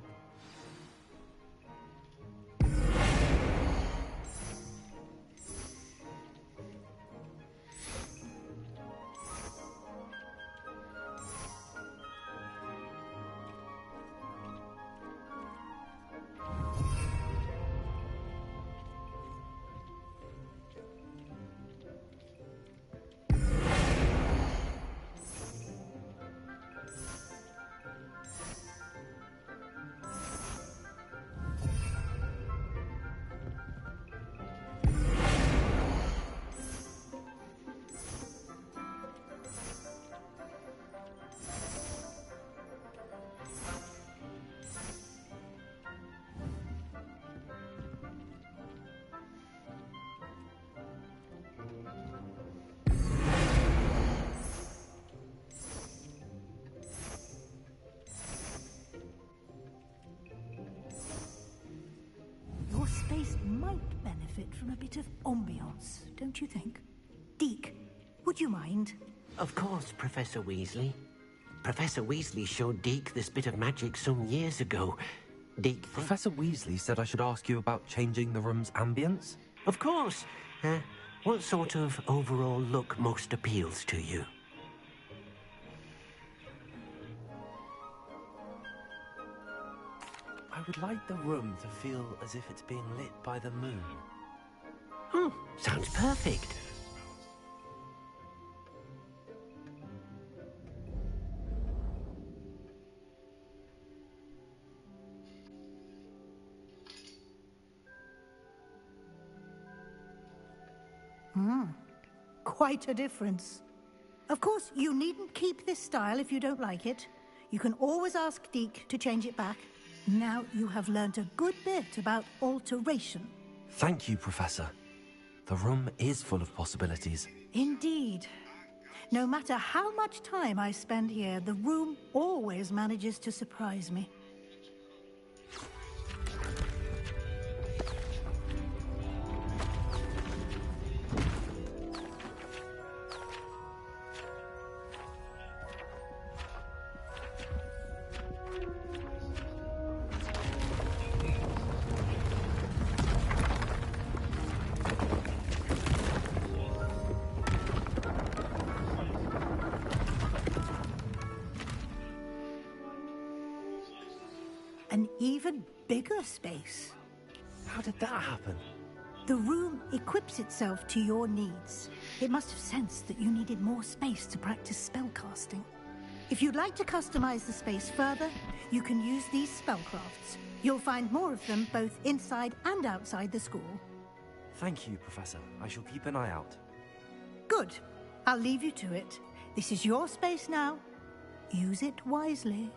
[SPEAKER 11] Space might benefit from a bit of ambiance, don't you think? Deke, would you mind?
[SPEAKER 16] Of course, Professor Weasley. Professor Weasley showed Deke this bit of magic some years ago. Deke...
[SPEAKER 5] Professor Weasley said I should ask you about changing the room's ambience?
[SPEAKER 16] Of course. What sort of overall look most appeals to you?
[SPEAKER 5] I would like the room to feel as if it's being lit by the moon.
[SPEAKER 16] Oh, sounds perfect.
[SPEAKER 11] Quite a difference. Of course, you needn't keep this style if you don't like it. You can always ask Deke to change it back. Now you have learnt a good bit about alteration.
[SPEAKER 5] Thank you, Professor. The room is full of possibilities.
[SPEAKER 11] Indeed. No matter how much time I spend here, the room always manages to surprise me. An even bigger space.
[SPEAKER 5] How did that happen?
[SPEAKER 11] The room equips itself to your needs. It must have sensed that you needed more space to practice spellcasting. If you'd like to customize the space further, you can use these spellcrafts. You'll find more of them both inside and outside the school.
[SPEAKER 5] Thank you, Professor. I shall keep an eye out.
[SPEAKER 11] Good. I'll leave you to it. This is your space now. Use it wisely.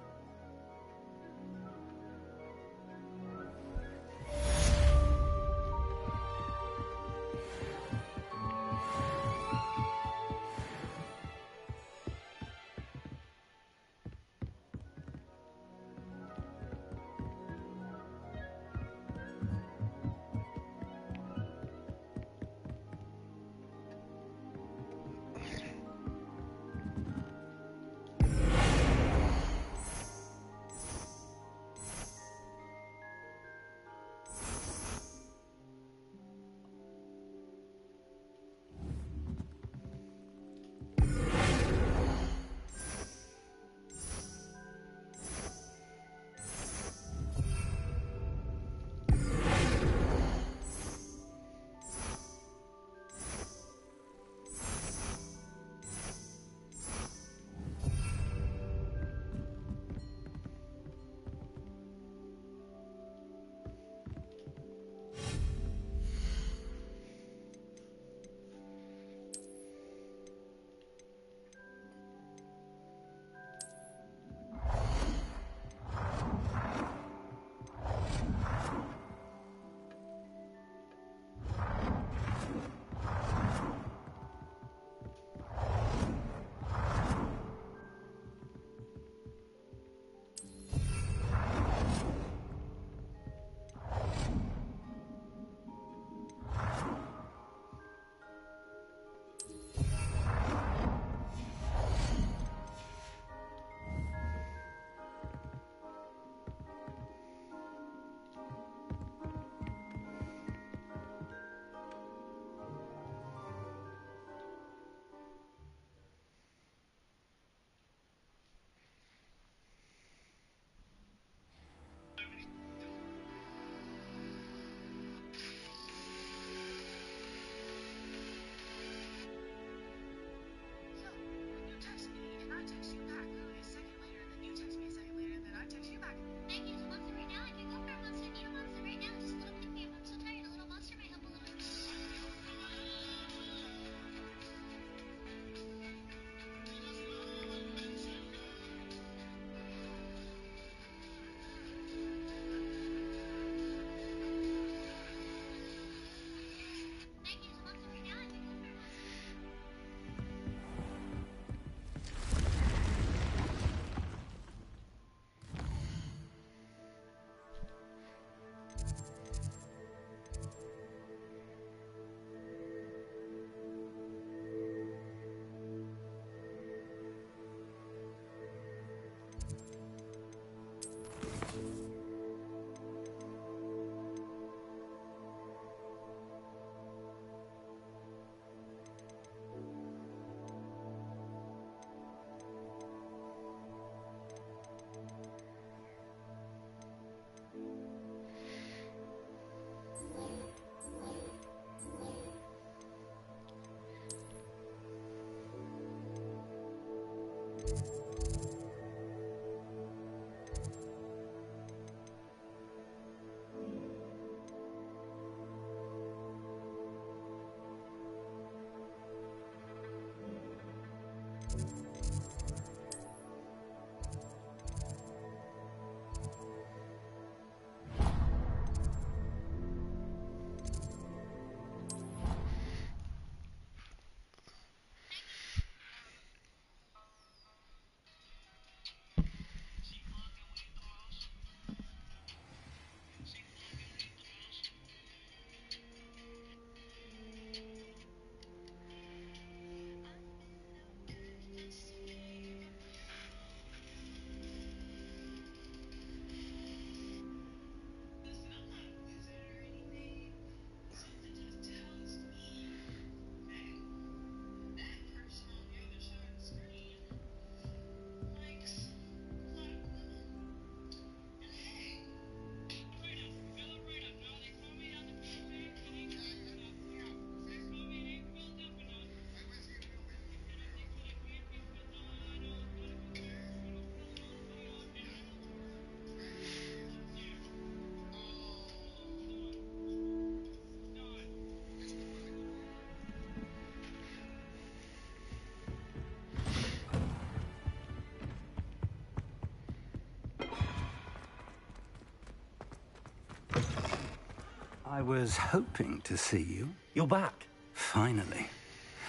[SPEAKER 18] I was hoping to see you.
[SPEAKER 5] You're back.
[SPEAKER 18] Finally.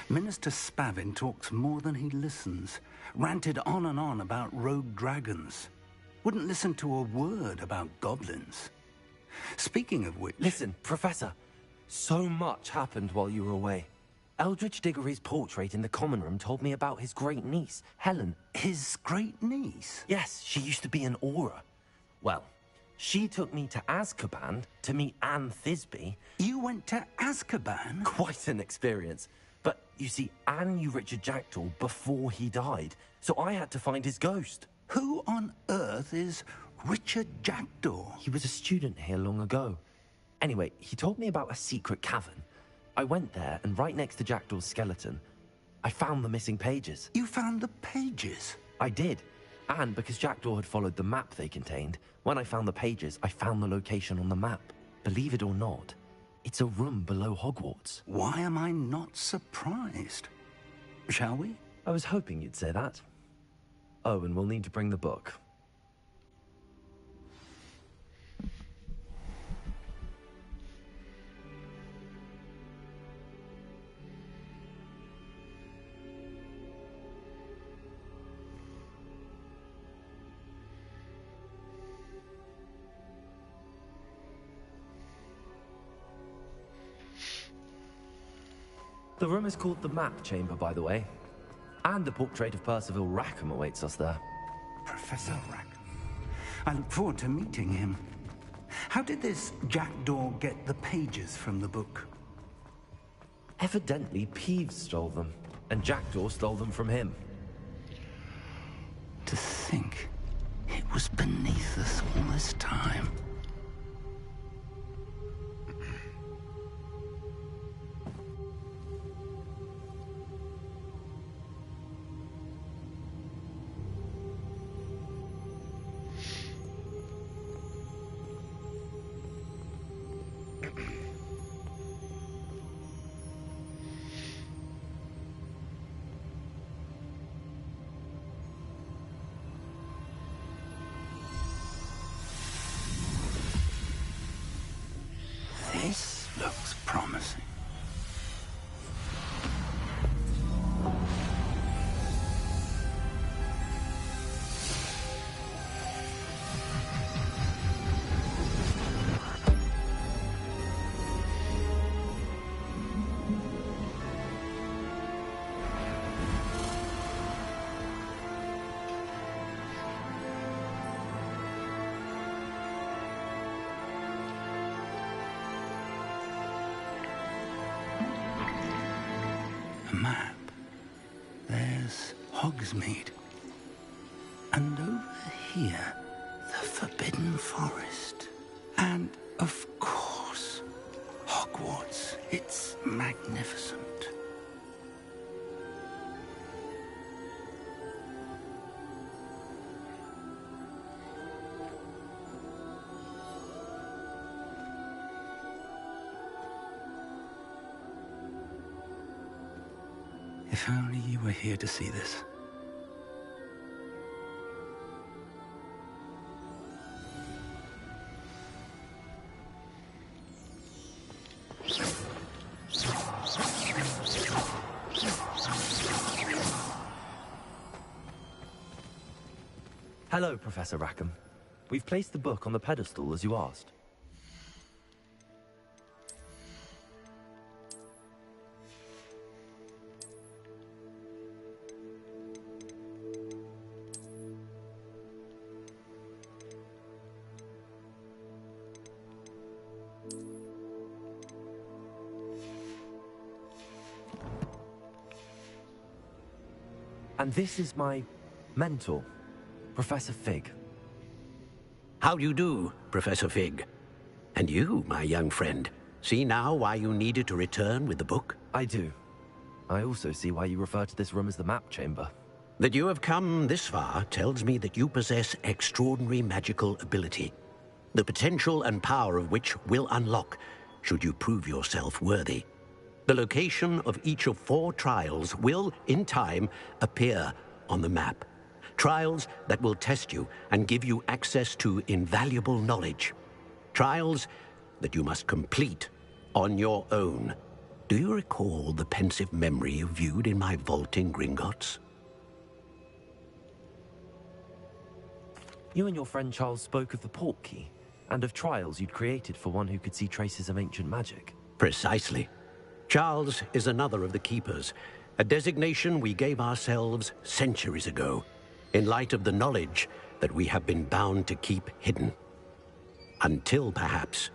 [SPEAKER 18] Minister Spavin talks more than he listens. Ranted on and on about rogue dragons. Wouldn't listen to a word about goblins. Speaking of which...
[SPEAKER 5] Listen, Professor. So much happened while you were away. Eldridge Diggory's portrait in the common room told me about his great niece, Helen.
[SPEAKER 18] His great niece?
[SPEAKER 5] Yes, she used to be an Auror. Well, she took me to Azkaban to meet Anne Thisbe.
[SPEAKER 18] You went to Azkaban?
[SPEAKER 5] Quite an experience. But, you see, Anne knew Richard Jackdaw before he died, so I had to find his ghost.
[SPEAKER 18] Who on earth is Richard Jackdaw?
[SPEAKER 5] He was a student here long ago. Anyway, he told me about a secret cavern. I went there, and right next to Jackdaw's skeleton, I found the missing pages.
[SPEAKER 18] You found the pages?
[SPEAKER 5] I did. And because Jackdaw had followed the map they contained, when I found the pages, I found the location on the map. Believe it or not, it's a room below Hogwarts.
[SPEAKER 18] Why am I not surprised? Shall we?
[SPEAKER 5] I was hoping you'd say that. Oh, and we'll need to bring the book. The room is called the Map Chamber, by the way. And the portrait of Percival Rackham awaits us there.
[SPEAKER 18] Professor Rackham. I look forward to meeting him. How did this Jackdaw get the pages from the book?
[SPEAKER 5] Evidently, Peeves stole them, and Jackdaw stole them from him.
[SPEAKER 18] To think it was beneath us all this time. This looks promising. Map. There's Hogsmeade. And over here, the Forbidden Forest. And, of course, Hogwarts. It's magnificent. If only you were here to see this.
[SPEAKER 5] Hello, Professor Rackham. We've placed the book on the pedestal as you asked. And this is my mentor, Professor Fig.
[SPEAKER 16] How do you do, Professor Fig? And you, my young friend, see now why you needed to return with the book?
[SPEAKER 5] I do. I also see why you refer to this room as the map chamber.
[SPEAKER 16] That you have come this far tells me that you possess extraordinary magical ability, the potential and power of which will unlock should you prove yourself worthy. The location of each of 4 trials will, in time, appear on the map. Trials that will test you and give you access to invaluable knowledge. Trials that you must complete on your own. Do you recall the pensive memory you viewed in my vault in Gringotts?
[SPEAKER 5] You and your friend Charles spoke of the Portkey, and of trials you'd created for one who could see traces of ancient magic.
[SPEAKER 16] Precisely. Charles is another of the Keepers, a designation we gave ourselves centuries ago, in light of the knowledge that we have been bound to keep hidden. Until, perhaps,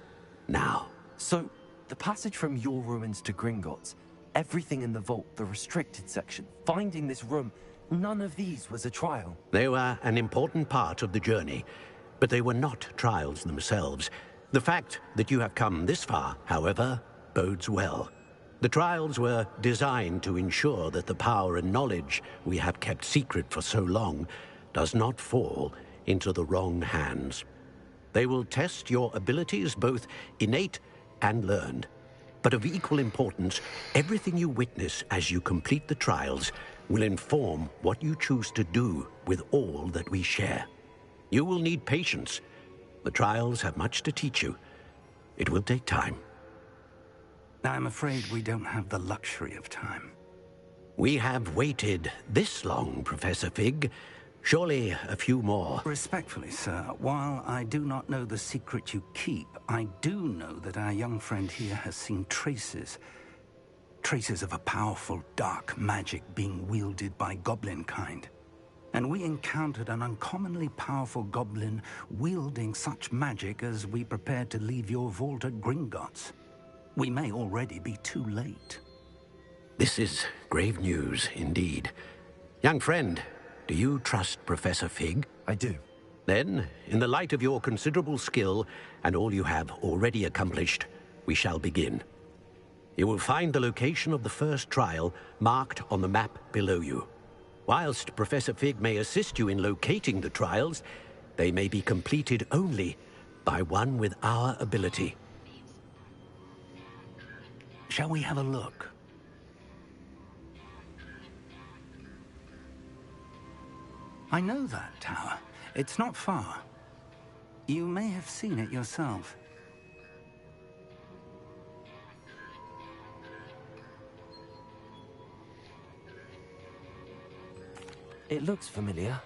[SPEAKER 16] now.
[SPEAKER 5] So, the passage from your ruins to Gringotts, everything in the vault, the restricted section, finding this room, none of these was a trial.
[SPEAKER 16] They were an important part of the journey, but they were not trials themselves. The fact that you have come this far, however, bodes well. The trials were designed to ensure that the power and knowledge we have kept secret for so long does not fall into the wrong hands. They will test your abilities, both innate and learned. But of equal importance, everything you witness as you complete the trials will inform what you choose to do with all that we share. You will need patience. The trials have much to teach you. It will take time.
[SPEAKER 18] I'm afraid we don't have the luxury of time.
[SPEAKER 16] We have waited this long, Professor Fig. Surely a few more.
[SPEAKER 18] Respectfully, sir, while I do not know the secret you keep, I do know that our young friend here has seen traces of a powerful dark magic being wielded by goblin kind. And we encountered an uncommonly powerful goblin wielding such magic as we prepared to leave your vault at Gringotts. We may already be too late.
[SPEAKER 16] This is grave news, indeed. Young friend, do you trust Professor Fig?
[SPEAKER 5] I do.
[SPEAKER 16] Then, in the light of your considerable skill and all you have already accomplished, we shall begin. You will find the location of the first trial marked on the map below you. Whilst Professor Fig may assist you in locating the trials, they may be completed only by one with our ability.
[SPEAKER 18] Shall we have a look? I know that tower. It's not far. You may have seen it yourself.
[SPEAKER 5] It looks familiar.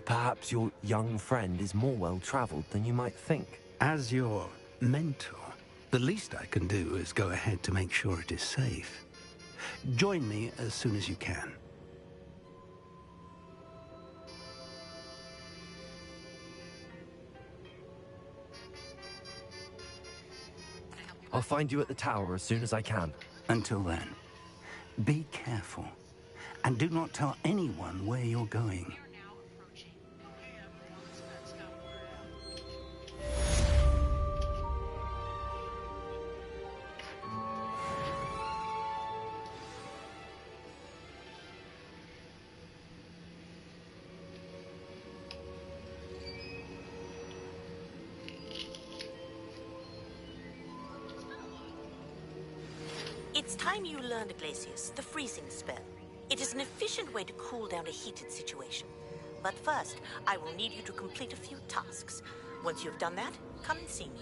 [SPEAKER 5] Perhaps your young friend is more well-traveled than you might think.
[SPEAKER 18] As your mentor, the least I can do is go ahead to make sure it is safe. Join me as soon as you can.
[SPEAKER 5] I'll find you at the tower as soon as I can.
[SPEAKER 18] Until then, be careful. And do not tell anyone where you're going.
[SPEAKER 19] It's time you learned, Glacius, the freezing spell. It is an efficient way to cool down a heated situation. But first, I will need you to complete a few tasks. Once you have done that, come and see me.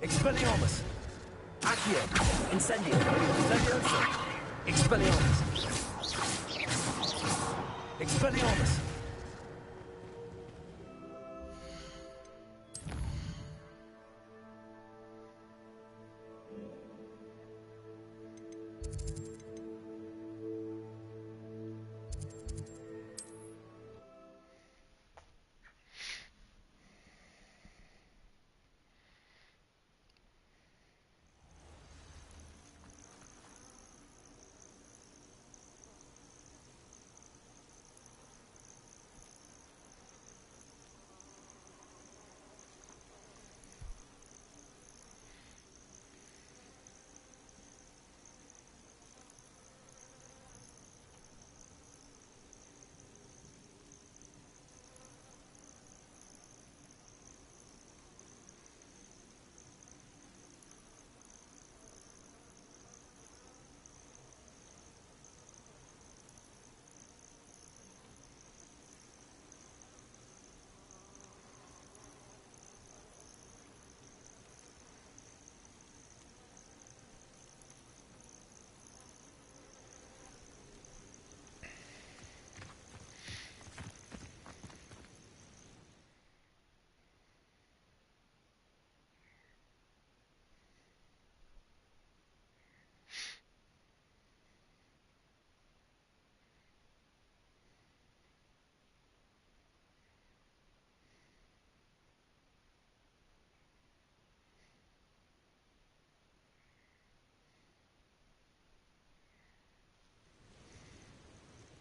[SPEAKER 5] Expelliarmus! Accio! Incendio! Leviosa! Expelliarmus! Expelliarmus!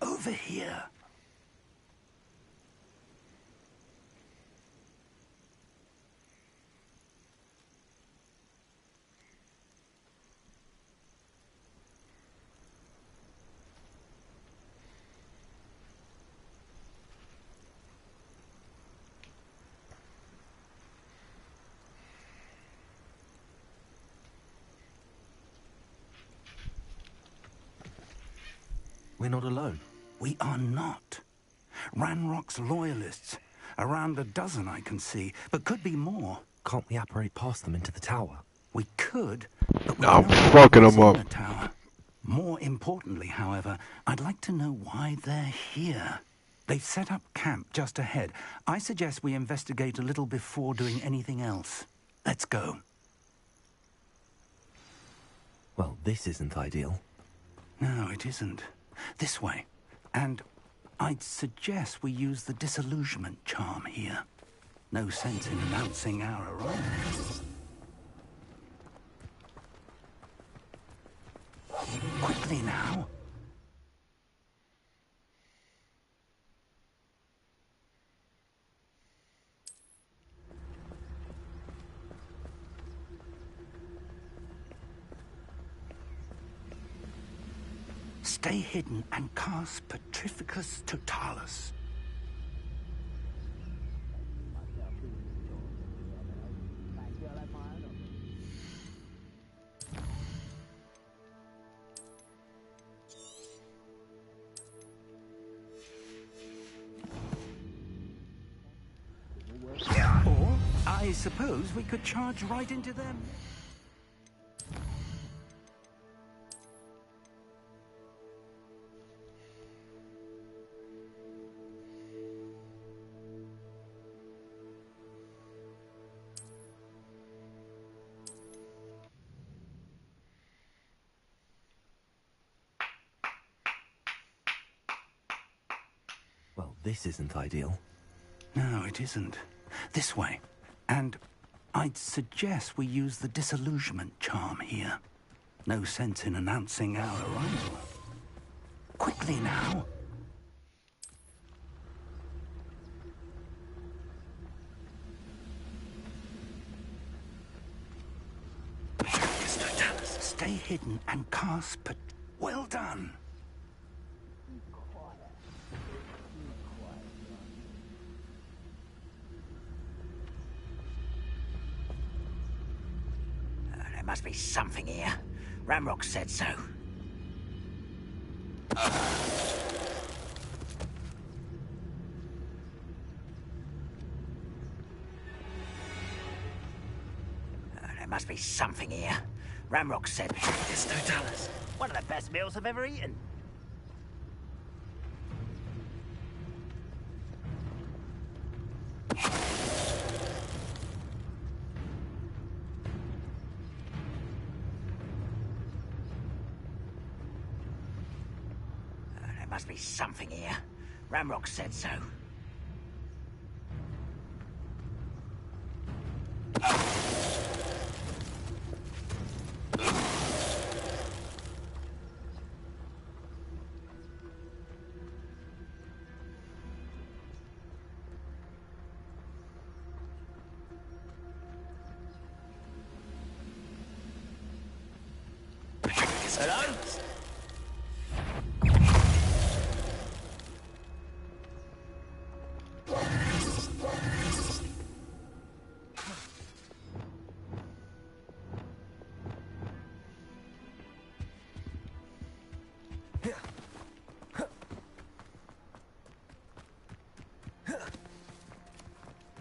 [SPEAKER 18] Over here.
[SPEAKER 5] We're not alone.
[SPEAKER 18] We are not. Ranrock's loyalists. Around a dozen I can see, but could be more.
[SPEAKER 5] Can't we apparate past them into the tower?
[SPEAKER 18] We could, but we
[SPEAKER 1] I'm
[SPEAKER 18] don't know
[SPEAKER 1] fucking
[SPEAKER 18] what's
[SPEAKER 1] them
[SPEAKER 18] in
[SPEAKER 1] up.
[SPEAKER 18] the tower. More importantly, however, I'd like to know why they're here. They've set up camp just ahead. I suggest we investigate a little before doing anything else. Let's go.
[SPEAKER 5] Well, this isn't ideal.
[SPEAKER 18] No, it isn't. This way. And I'd suggest we use the disillusionment charm here. No sense in announcing our arrival. Quickly now. Stay hidden and cast Petrificus Totalis. Or, I suppose we could charge right into them.
[SPEAKER 5] Well, this isn't ideal.
[SPEAKER 18] No, it isn't. This way. And I'd suggest we use the disillusionment charm here. No sense in announcing our arrival. Quickly now. Stay hidden and cast Well done.
[SPEAKER 16] There must be something here. Ramrock said so. There must be something here. Ramrock said... It's Totalis. One of the best meals I've ever eaten. There must be something here. Ramrock said so. Hello?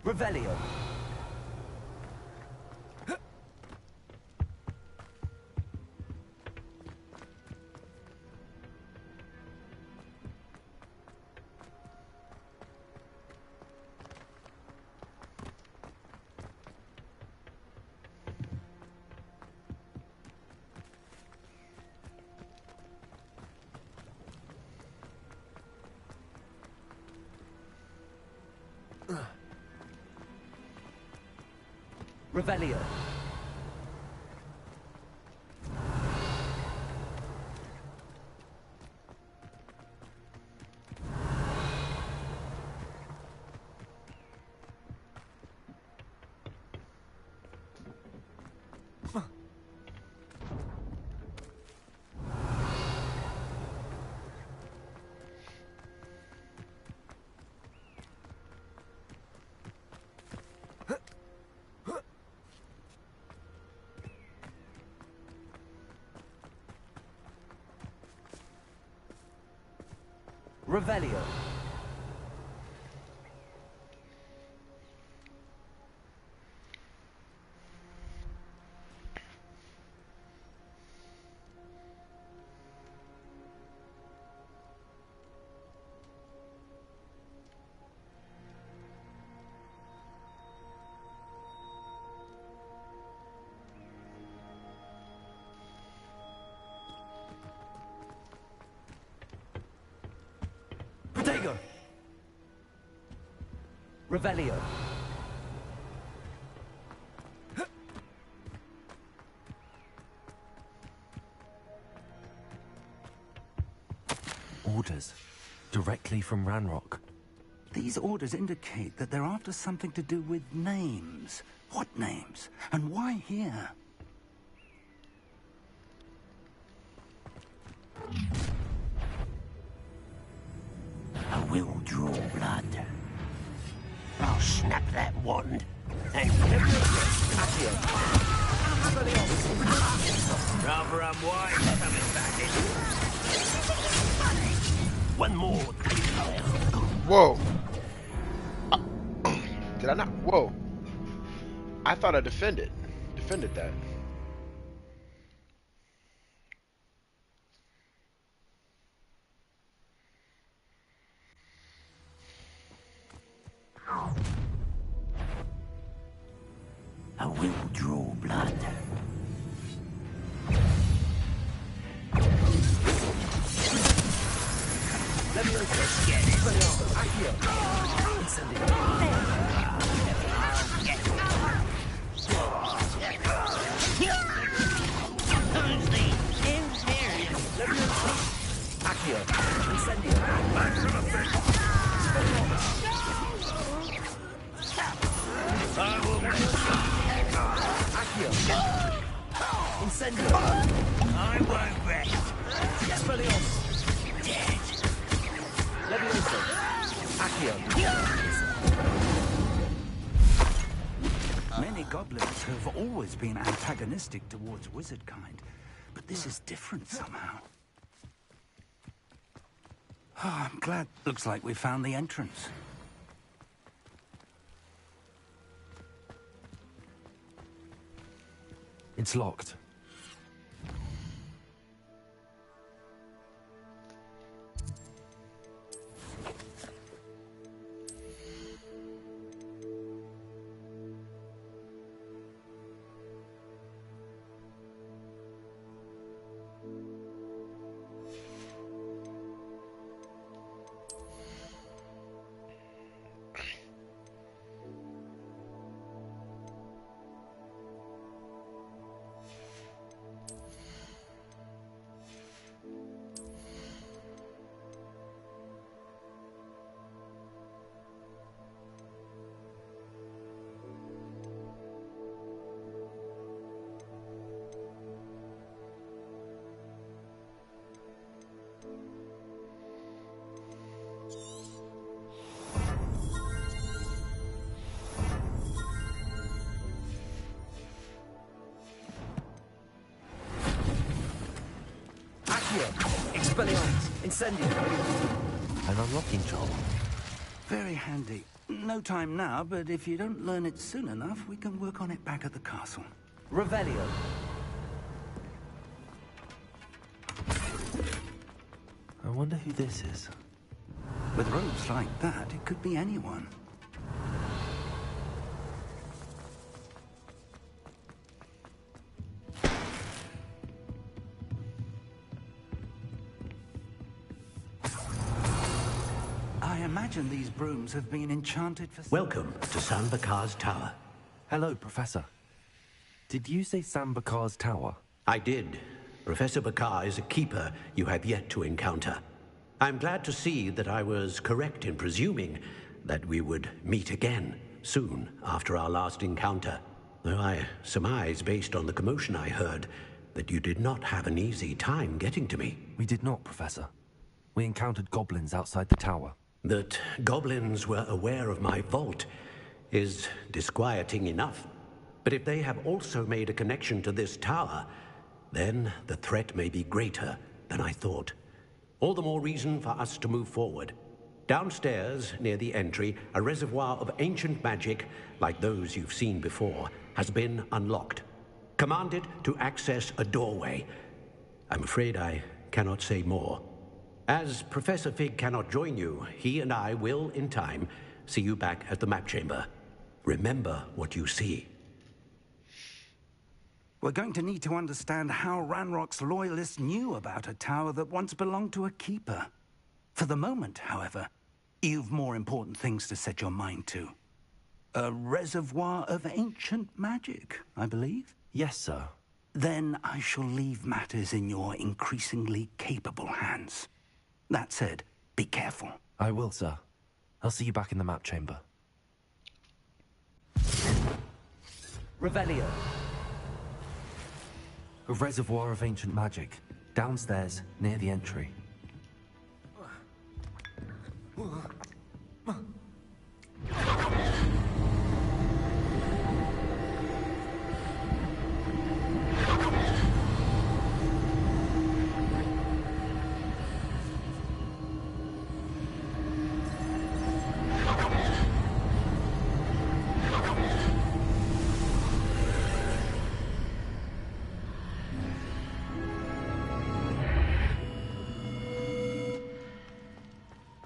[SPEAKER 10] Revelio. Revelio. Revelio.
[SPEAKER 5] Jaeger! Revelio. Orders. Directly from Ranrock.
[SPEAKER 18] These orders indicate that they're after something to do with names. What names? And why here?
[SPEAKER 16] I will draw blood. I'll snap that wand and rather unwise coming back in. One more.
[SPEAKER 1] Whoa. Did I not? Whoa. I thought I defended that.
[SPEAKER 16] I will draw blood. Let me just get it. Who's the inferior?
[SPEAKER 5] Accio. Incendio. Back to the thing.
[SPEAKER 16] I will
[SPEAKER 5] Accio. Incendio.
[SPEAKER 16] I won't rest.
[SPEAKER 5] Expelliarmus.
[SPEAKER 16] Dead.
[SPEAKER 5] Levioso. Accio.
[SPEAKER 18] Many goblins have always been antagonistic towards wizard kind, but this is different somehow. Oh, I'm glad. Looks like we found the entrance.
[SPEAKER 5] It's locked. Expelliarmus. Incendio. An unlocking job.
[SPEAKER 18] Very handy. No time now, but if you don't learn it soon enough, we can work on it back at the castle.
[SPEAKER 5] Revelio. I wonder who this is.
[SPEAKER 18] With robes like that, it could be anyone. I imagine these brooms have been enchanted for...
[SPEAKER 16] Welcome to San Bakar's Tower.
[SPEAKER 5] Hello, Professor. Did you say San Bakar's Tower?
[SPEAKER 16] I did. Professor Bakar is a keeper you have yet to encounter. I'm glad to see that I was correct in presuming that we would meet again soon after our last encounter. Though I surmise, based on the commotion I heard, that you did not have an easy time getting to me.
[SPEAKER 5] We did not, Professor. We encountered goblins outside the tower.
[SPEAKER 16] That goblins were aware of my vault is disquieting enough. But if they have also made a connection to this tower, then the threat may be greater than I thought. All the more reason for us to move forward. Downstairs, near the entry, a reservoir of ancient magic, like those you've seen before, has been unlocked. Commanded to access a doorway. I'm afraid I cannot say more. As Professor Fig cannot join you, he and I will, in time, see you back at the map chamber. Remember what you see.
[SPEAKER 18] We're going to need to understand how Ranrock's loyalists knew about a tower that once belonged to a keeper. For the moment, however, You've more important things to set your mind to. A reservoir of ancient magic, I believe?
[SPEAKER 5] Yes, sir.
[SPEAKER 18] Then I shall leave matters in your increasingly capable hands. That said, be careful.
[SPEAKER 5] I will, sir. I'll see you back in the map chamber. Revelio. A reservoir of ancient magic. Downstairs, near the entry.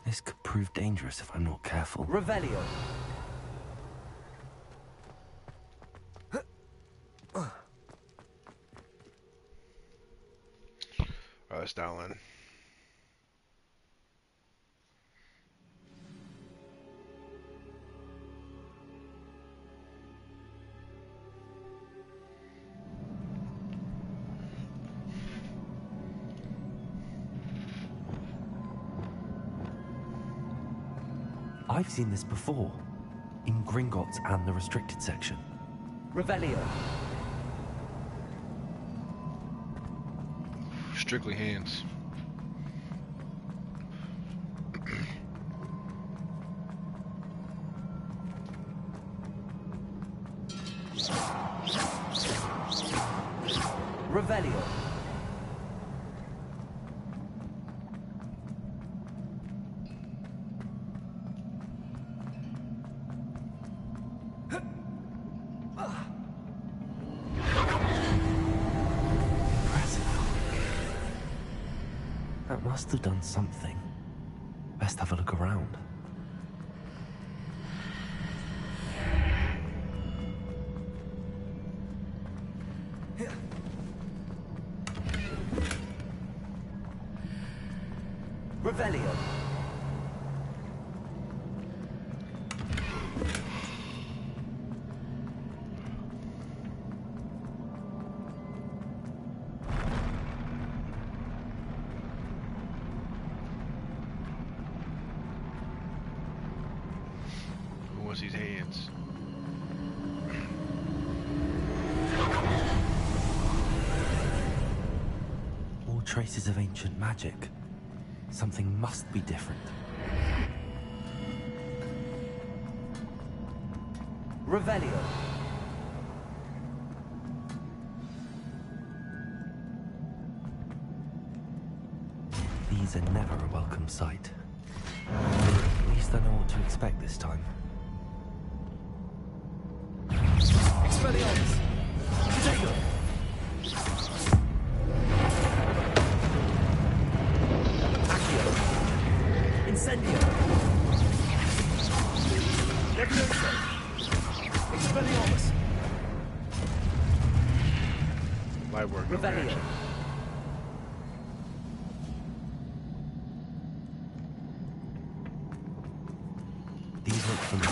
[SPEAKER 5] This could prove dangerous if I'm not careful. Revelio.
[SPEAKER 1] Let's dial in.
[SPEAKER 5] I've seen this before. In Gringotts and the restricted section. Revelio.
[SPEAKER 1] Strictly hands.
[SPEAKER 5] Revelio. That must have done something. Best have a look around. Revelio.
[SPEAKER 1] Who was these hands?
[SPEAKER 5] All traces of ancient magic. Something must be different. Revelio. These are never a welcome sight. At least I know what to expect this time. Expelliarmus! Potato! Incendio! Leviosa! Expelliarmus!
[SPEAKER 1] Light work, no
[SPEAKER 5] Revelio.
[SPEAKER 1] reaction.
[SPEAKER 5] These look familiar.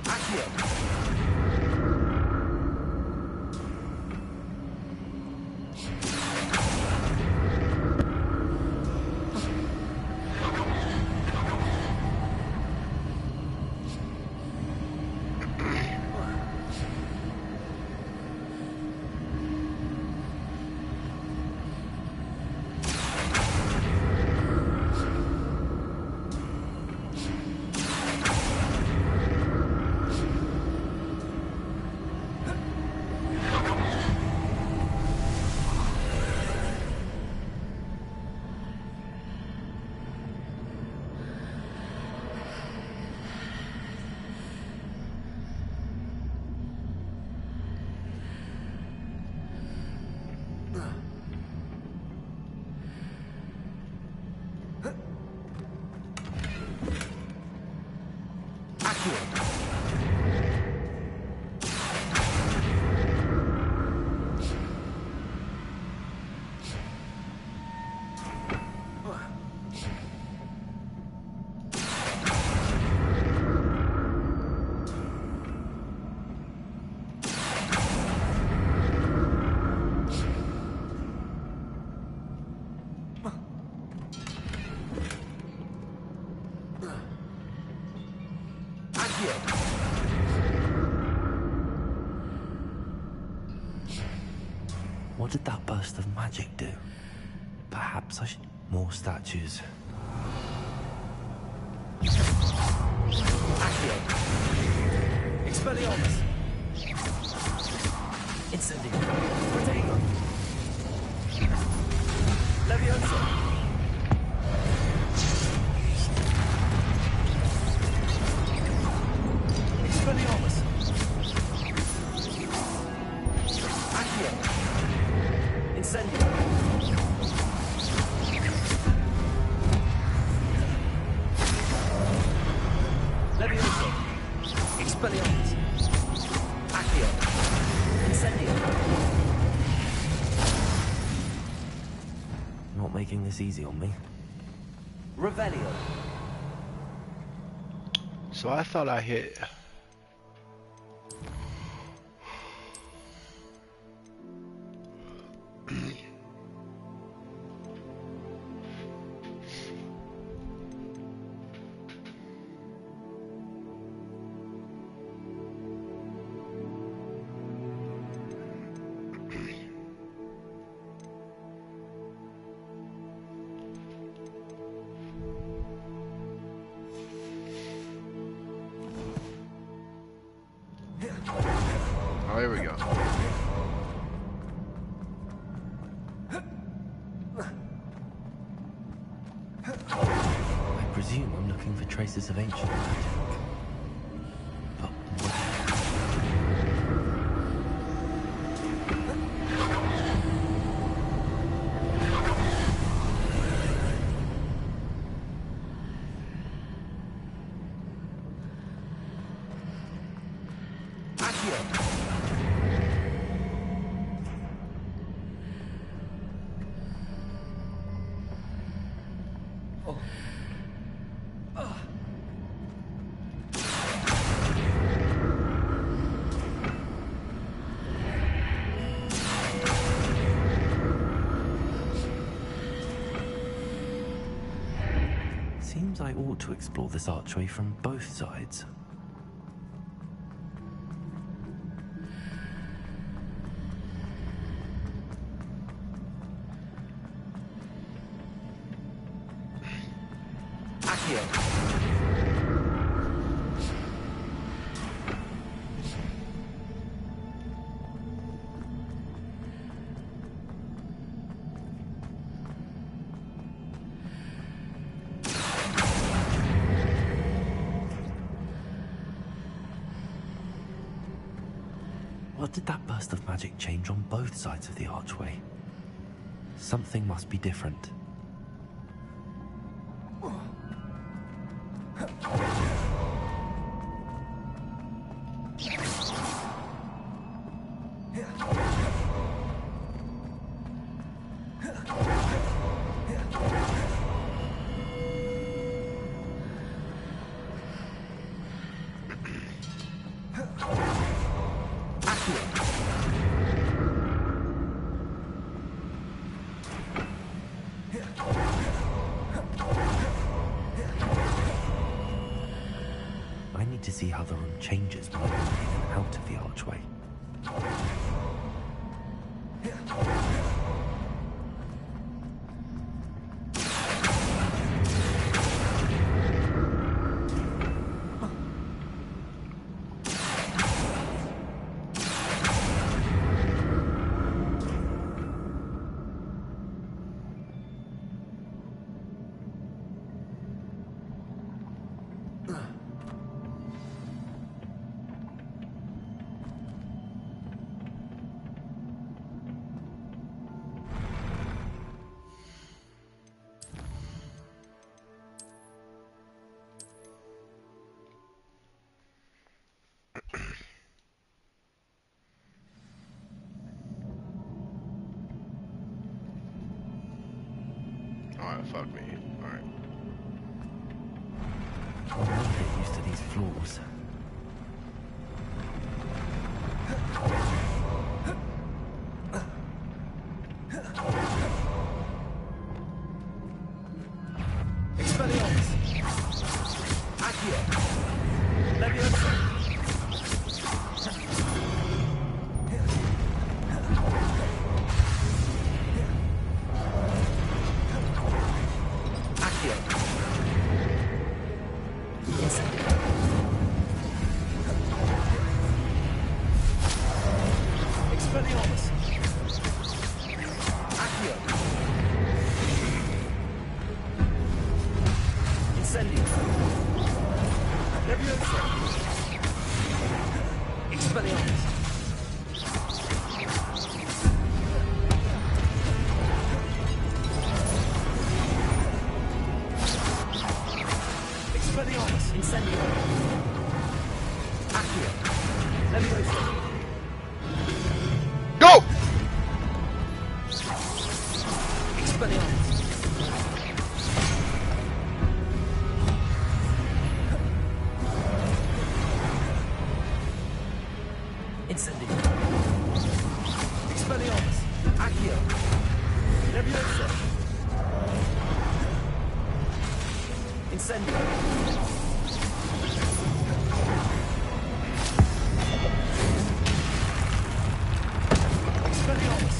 [SPEAKER 5] Accio! What did that burst of magic do? Perhaps I should... More statues.
[SPEAKER 20] Accio. Expelliarmus. Incendio. Protego. Leviosa. Expelliarmus. Accio. Incendio. Leviosa. Expelliarmus. Accio. Incendio.
[SPEAKER 5] Not making this easy on me.
[SPEAKER 20] Revelio.
[SPEAKER 1] So I thought I hit... Oh, here we go.
[SPEAKER 5] I presume I'm looking for traces of ancient magic. But seems I ought to explore this archway from both sides. What did that burst of magic change on both sides of the archway? Something must be different. I need to see how the room changes when I go in and out of the archway.
[SPEAKER 1] Alright, fuck me. Alright.
[SPEAKER 5] I'm not get used to these floors.
[SPEAKER 20] Expelliarmus. Accio. Leviosa. Leviosa.
[SPEAKER 1] Go!
[SPEAKER 20] Expelliarmus. Incendio. Expelliarmus. Accio. Leviosa. Incendio. Expelliarmus.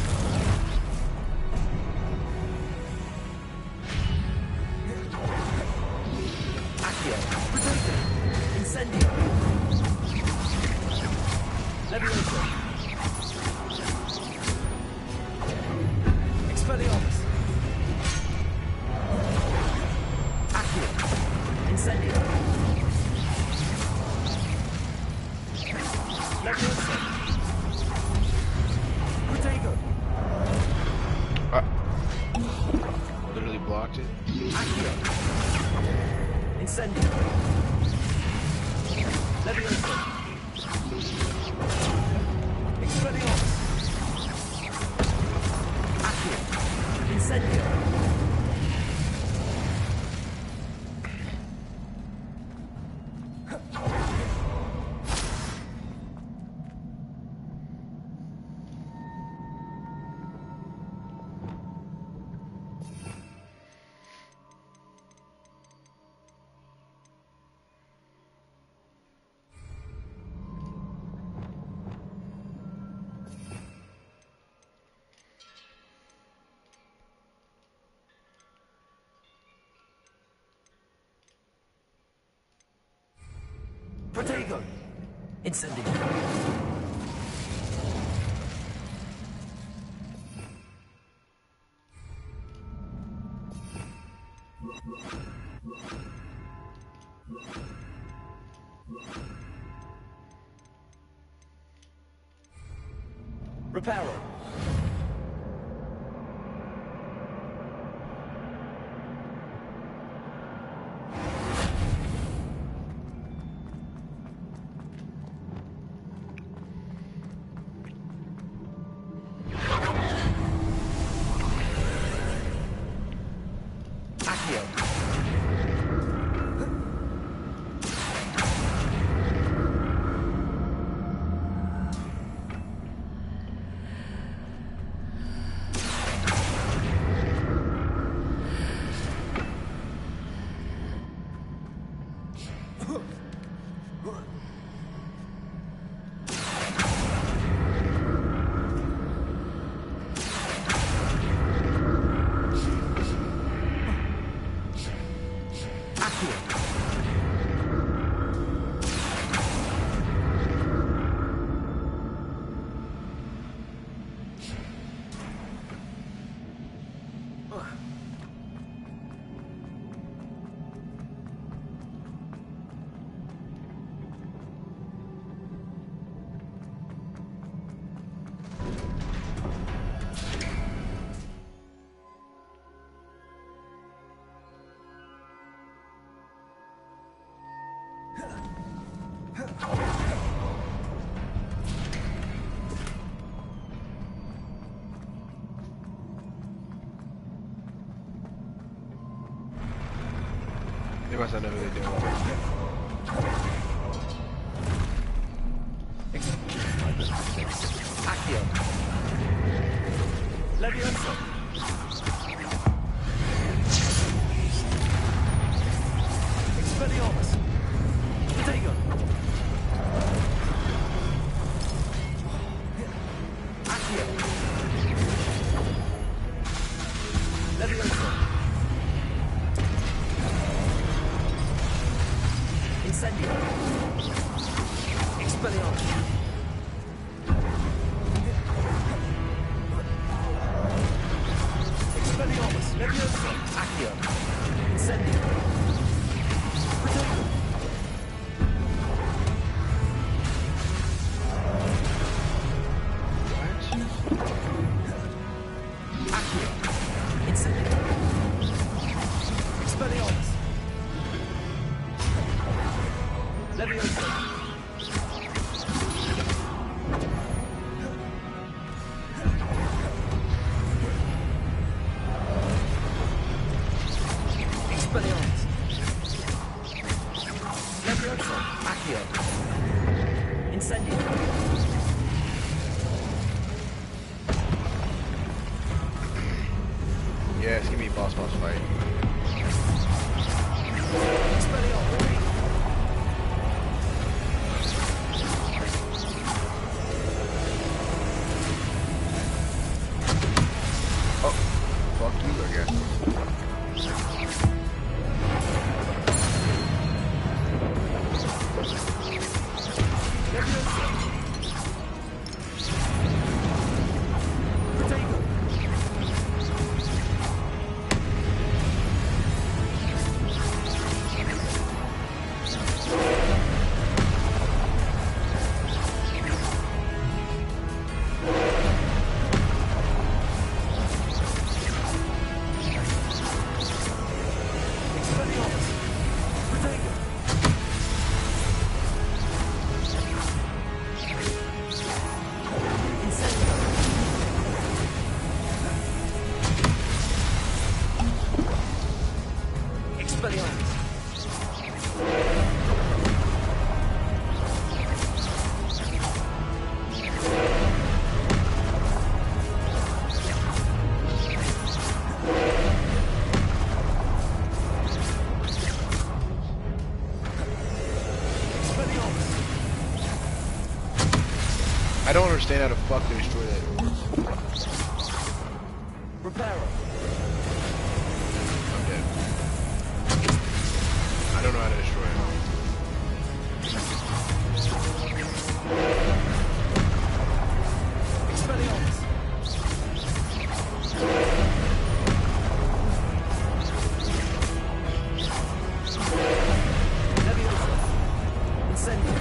[SPEAKER 20] Accio. Protego. Incendio. Leviosa. Expelliarmus. Accio. Incendio. Leviosa. Protego.
[SPEAKER 1] Literally blocked it.
[SPEAKER 20] Accio. Incendio. Leviosa. Expelliarmus. Accio. Incendio. Protego. Incendio. Reparo. Accio.
[SPEAKER 1] They must have never really did well.
[SPEAKER 20] Accio. Leviosa. Expelliarmus. Protego. Accio. Leviosa. Incendio. Expelliarmus. Expelliarmus. Leviosa. Accio. Incendio. Protego.
[SPEAKER 14] boss fight. Oh, fuck you, I guess. I don't understand how to fuck to destroy that.
[SPEAKER 20] Reparo.
[SPEAKER 1] I'm dead. I don't know how to destroy it.
[SPEAKER 20] Expelliarmus. Leviosa. Incendio.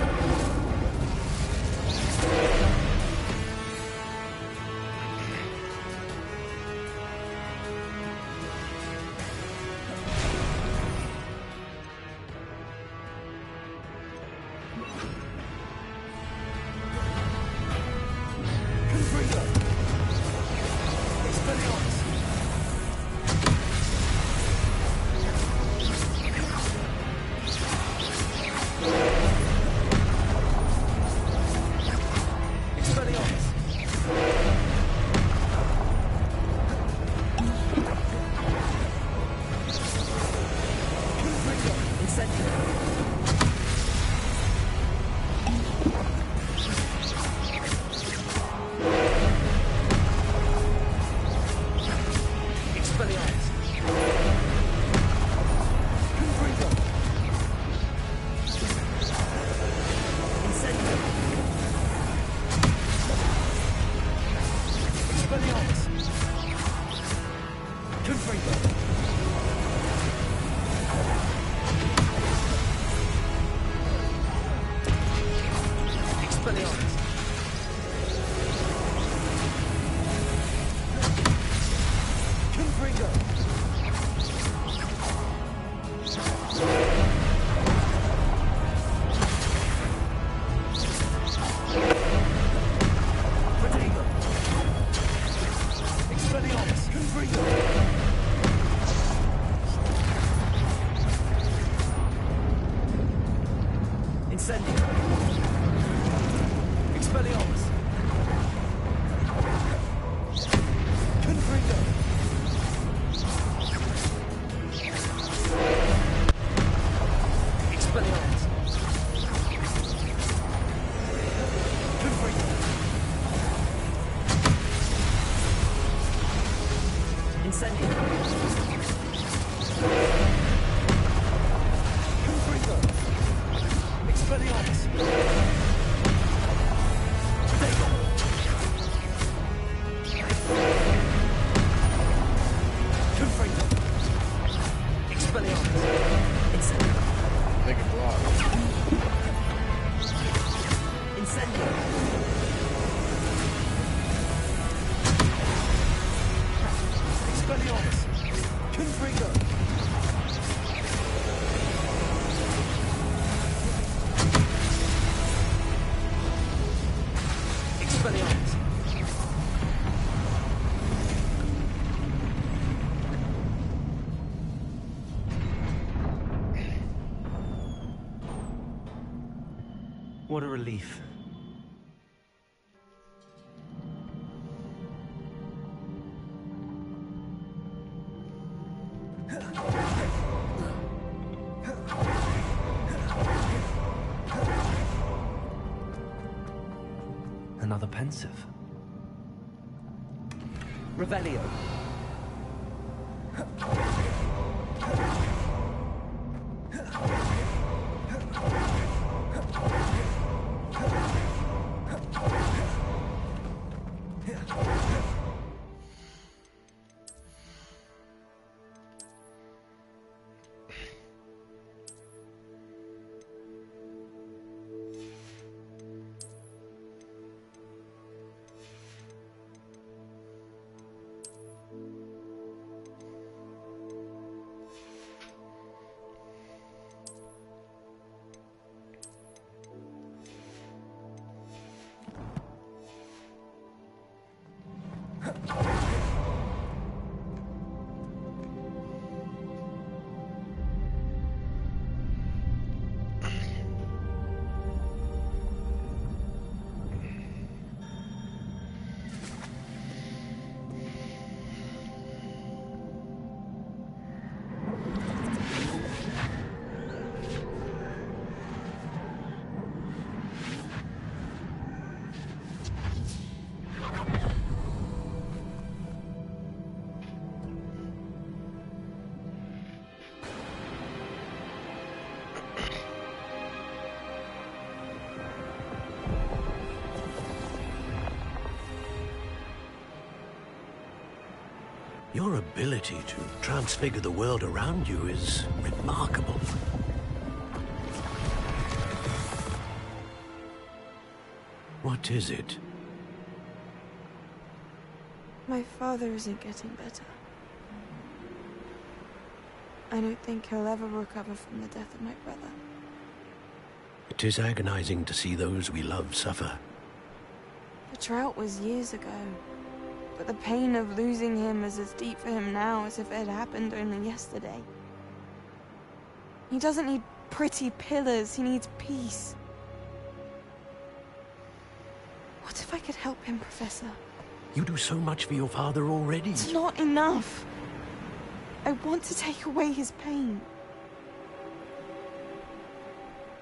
[SPEAKER 20] Confringo. Expelliarmus. Expelliarmus. Confringo. Incendio. Expelliarmus. Confringo. Incendio. Expelliarmus. Confringo. Expelliarmus. Confringo. Protego. Expelliarmus. Confringo. Incendio. Expelliarmus. Confringo. Expelliarmus. Confringo. Incendio. Confringo. Expelliarmus. Protego. Confringo. Expelliarmus. Incendio.
[SPEAKER 1] Make it block.
[SPEAKER 20] Incendio. Expelliarmus. Confringo. Expelliarmus.
[SPEAKER 5] What a relief. Another pensive.
[SPEAKER 20] Revelio.
[SPEAKER 16] Your ability to transfigure the world around you is remarkable. What is it?
[SPEAKER 21] My father isn't getting better. I don't think he'll ever recover from the death of my brother.
[SPEAKER 16] It is agonizing to see those we love suffer.
[SPEAKER 21] The drought was years ago, but the pain of losing him is as deep for him now as if it had happened only yesterday. He doesn't need pretty pillars, he needs peace. What if I could help him, Professor?
[SPEAKER 16] You do so much for your father already.
[SPEAKER 21] It's not enough. I want to take away his pain.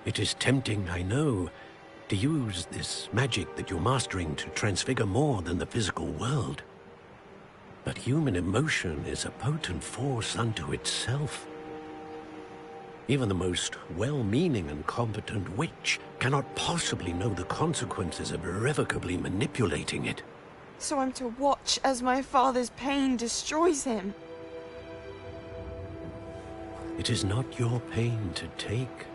[SPEAKER 16] It is tempting, I know, to use this magic that you're mastering to transfigure more than the physical world. But human emotion is a potent force unto itself. Even the most well-meaning and competent witch cannot possibly know the consequences of irrevocably manipulating it.
[SPEAKER 21] So I'm to watch as my father's pain destroys him.
[SPEAKER 16] It is not your pain to take.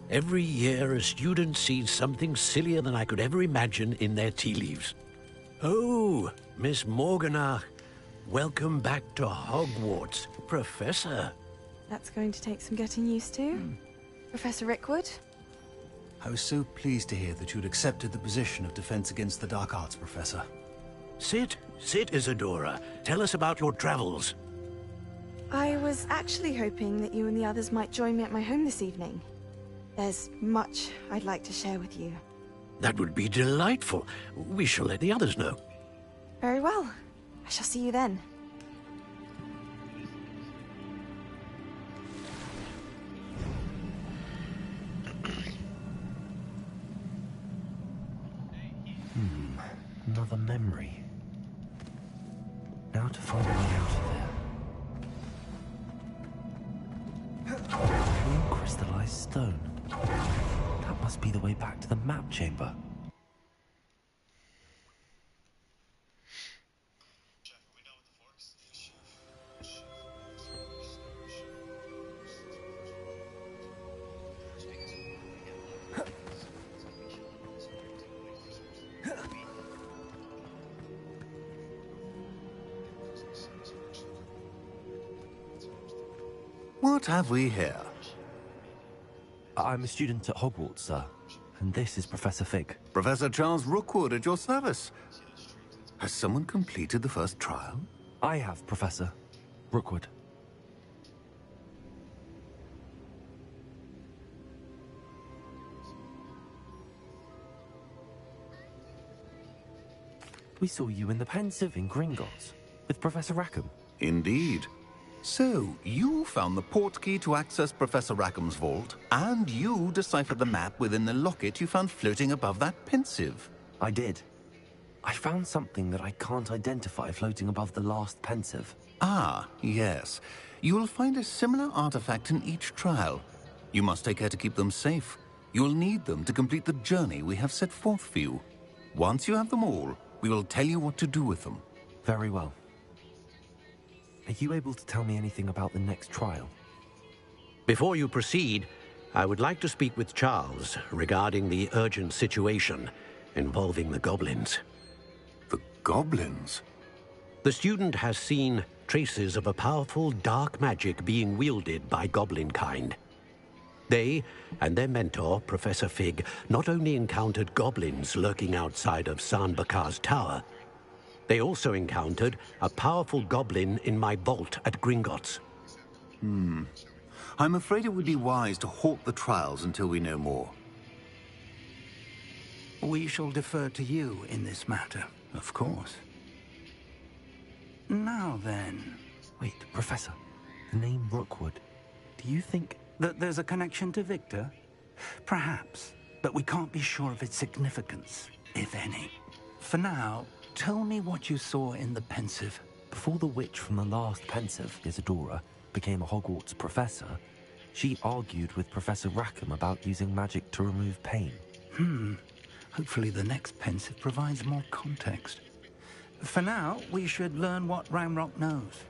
[SPEAKER 16] Every year, a student sees something sillier than I could ever imagine in their tea leaves. Oh, Miss Morganach, welcome back to Hogwarts, Professor.
[SPEAKER 21] That's going to take some getting used to. Professor Rickwood?
[SPEAKER 22] I was so pleased to hear that you'd accepted the position of Defense Against the Dark Arts, Professor.
[SPEAKER 16] Sit, Isadora. Tell us about your travels.
[SPEAKER 21] I was actually hoping that you and the others might join me at my home this evening. There's much I'd like to share with you.
[SPEAKER 16] That would be delightful. We shall let the others know.
[SPEAKER 21] Very well. I shall see you then.
[SPEAKER 5] Another memory. Now to find a way out of there. Green crystallized stone. That must be the way back to the map chamber.
[SPEAKER 23] What have we here?
[SPEAKER 5] I'm a student at Hogwarts, sir. And this is Professor Fig.
[SPEAKER 23] Professor Charles Rookwood at your service. Has someone completed the first trial?
[SPEAKER 5] I have, Professor Rookwood. We saw you in the Pensive in Gringotts with Professor Rackham.
[SPEAKER 23] Indeed. So, you found the port key to access Professor Rackham's vault, and you deciphered the map within the locket you found floating above that Pensive.
[SPEAKER 5] I did. I found something that I can't identify floating above the last Pensive.
[SPEAKER 23] Ah, yes. You will find a similar artifact in each trial. You must take care to keep them safe. You'll need them to complete the journey we have set forth for you. Once you have them all, we will tell you what to do with them.
[SPEAKER 5] Very well. Are you able to tell me anything about the next trial?
[SPEAKER 16] Before you proceed, I would like to speak with Charles regarding the urgent situation involving the goblins.
[SPEAKER 23] The goblins?
[SPEAKER 16] The student has seen traces of a powerful dark magic being wielded by goblin kind. They and their mentor, Professor Fig, not only encountered goblins lurking outside of San Bakar's tower, they also encountered a powerful goblin in my vault at Gringotts.
[SPEAKER 23] I'm afraid it would be wise to halt the trials until we know more.
[SPEAKER 18] We shall defer to you in this matter, of course. Now then...
[SPEAKER 5] Wait, Professor. The name Rookwood. Do you think...
[SPEAKER 18] that there's a connection to Victor? Perhaps, but we can't be sure of its significance, if any. For now, tell me what you saw in the Pensive.
[SPEAKER 5] Before the witch from the last Pensive, Isadora, became a Hogwarts professor, she argued with Professor Rackham about using magic to remove pain.
[SPEAKER 18] Hopefully the next Pensive provides more context. For now, we should learn what Ranrock knows.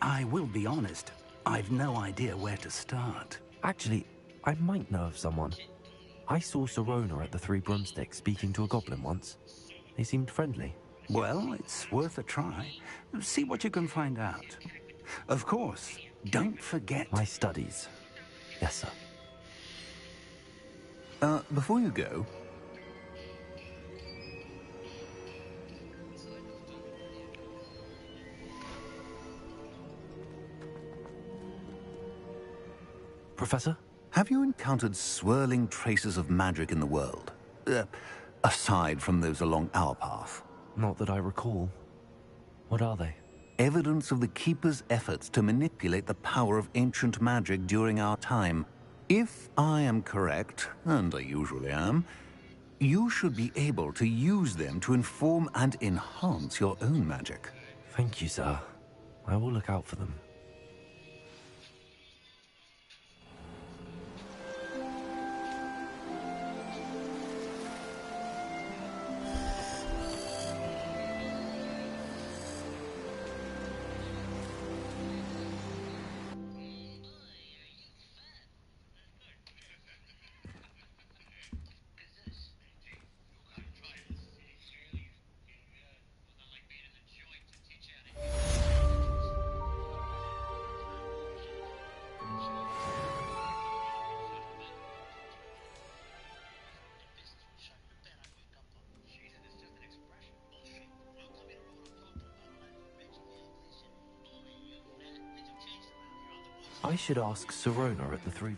[SPEAKER 18] I will be honest, I've no idea where to start.
[SPEAKER 5] Actually, I might know of someone. I saw Sirona at the Three Broomsticks speaking to a goblin once. They seemed friendly.
[SPEAKER 18] Well, it's worth a try. See what you can find out. Of course, don't forget...
[SPEAKER 5] my studies. Yes, sir.
[SPEAKER 23] Before you go...
[SPEAKER 5] Professor?
[SPEAKER 23] Have you encountered swirling traces of magic in the world? Aside from those along our path?
[SPEAKER 5] Not that I recall. What are they?
[SPEAKER 23] Evidence of the Keeper's efforts to manipulate the power of ancient magic during our time. If I am correct, and I usually am, you should be able to use them to inform and enhance your own magic.
[SPEAKER 5] Thank you, sir. I will look out for them. I should ask Sirona at the Three...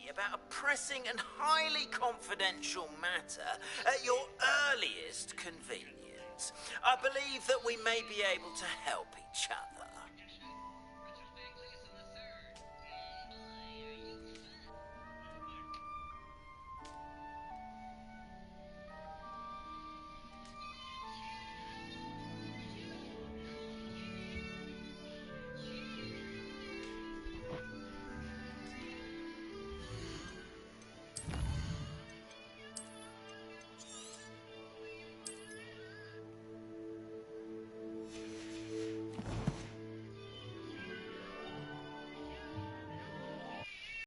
[SPEAKER 2] about a pressing and highly confidential matter at your earliest convenience. I believe that we may be able to help each other.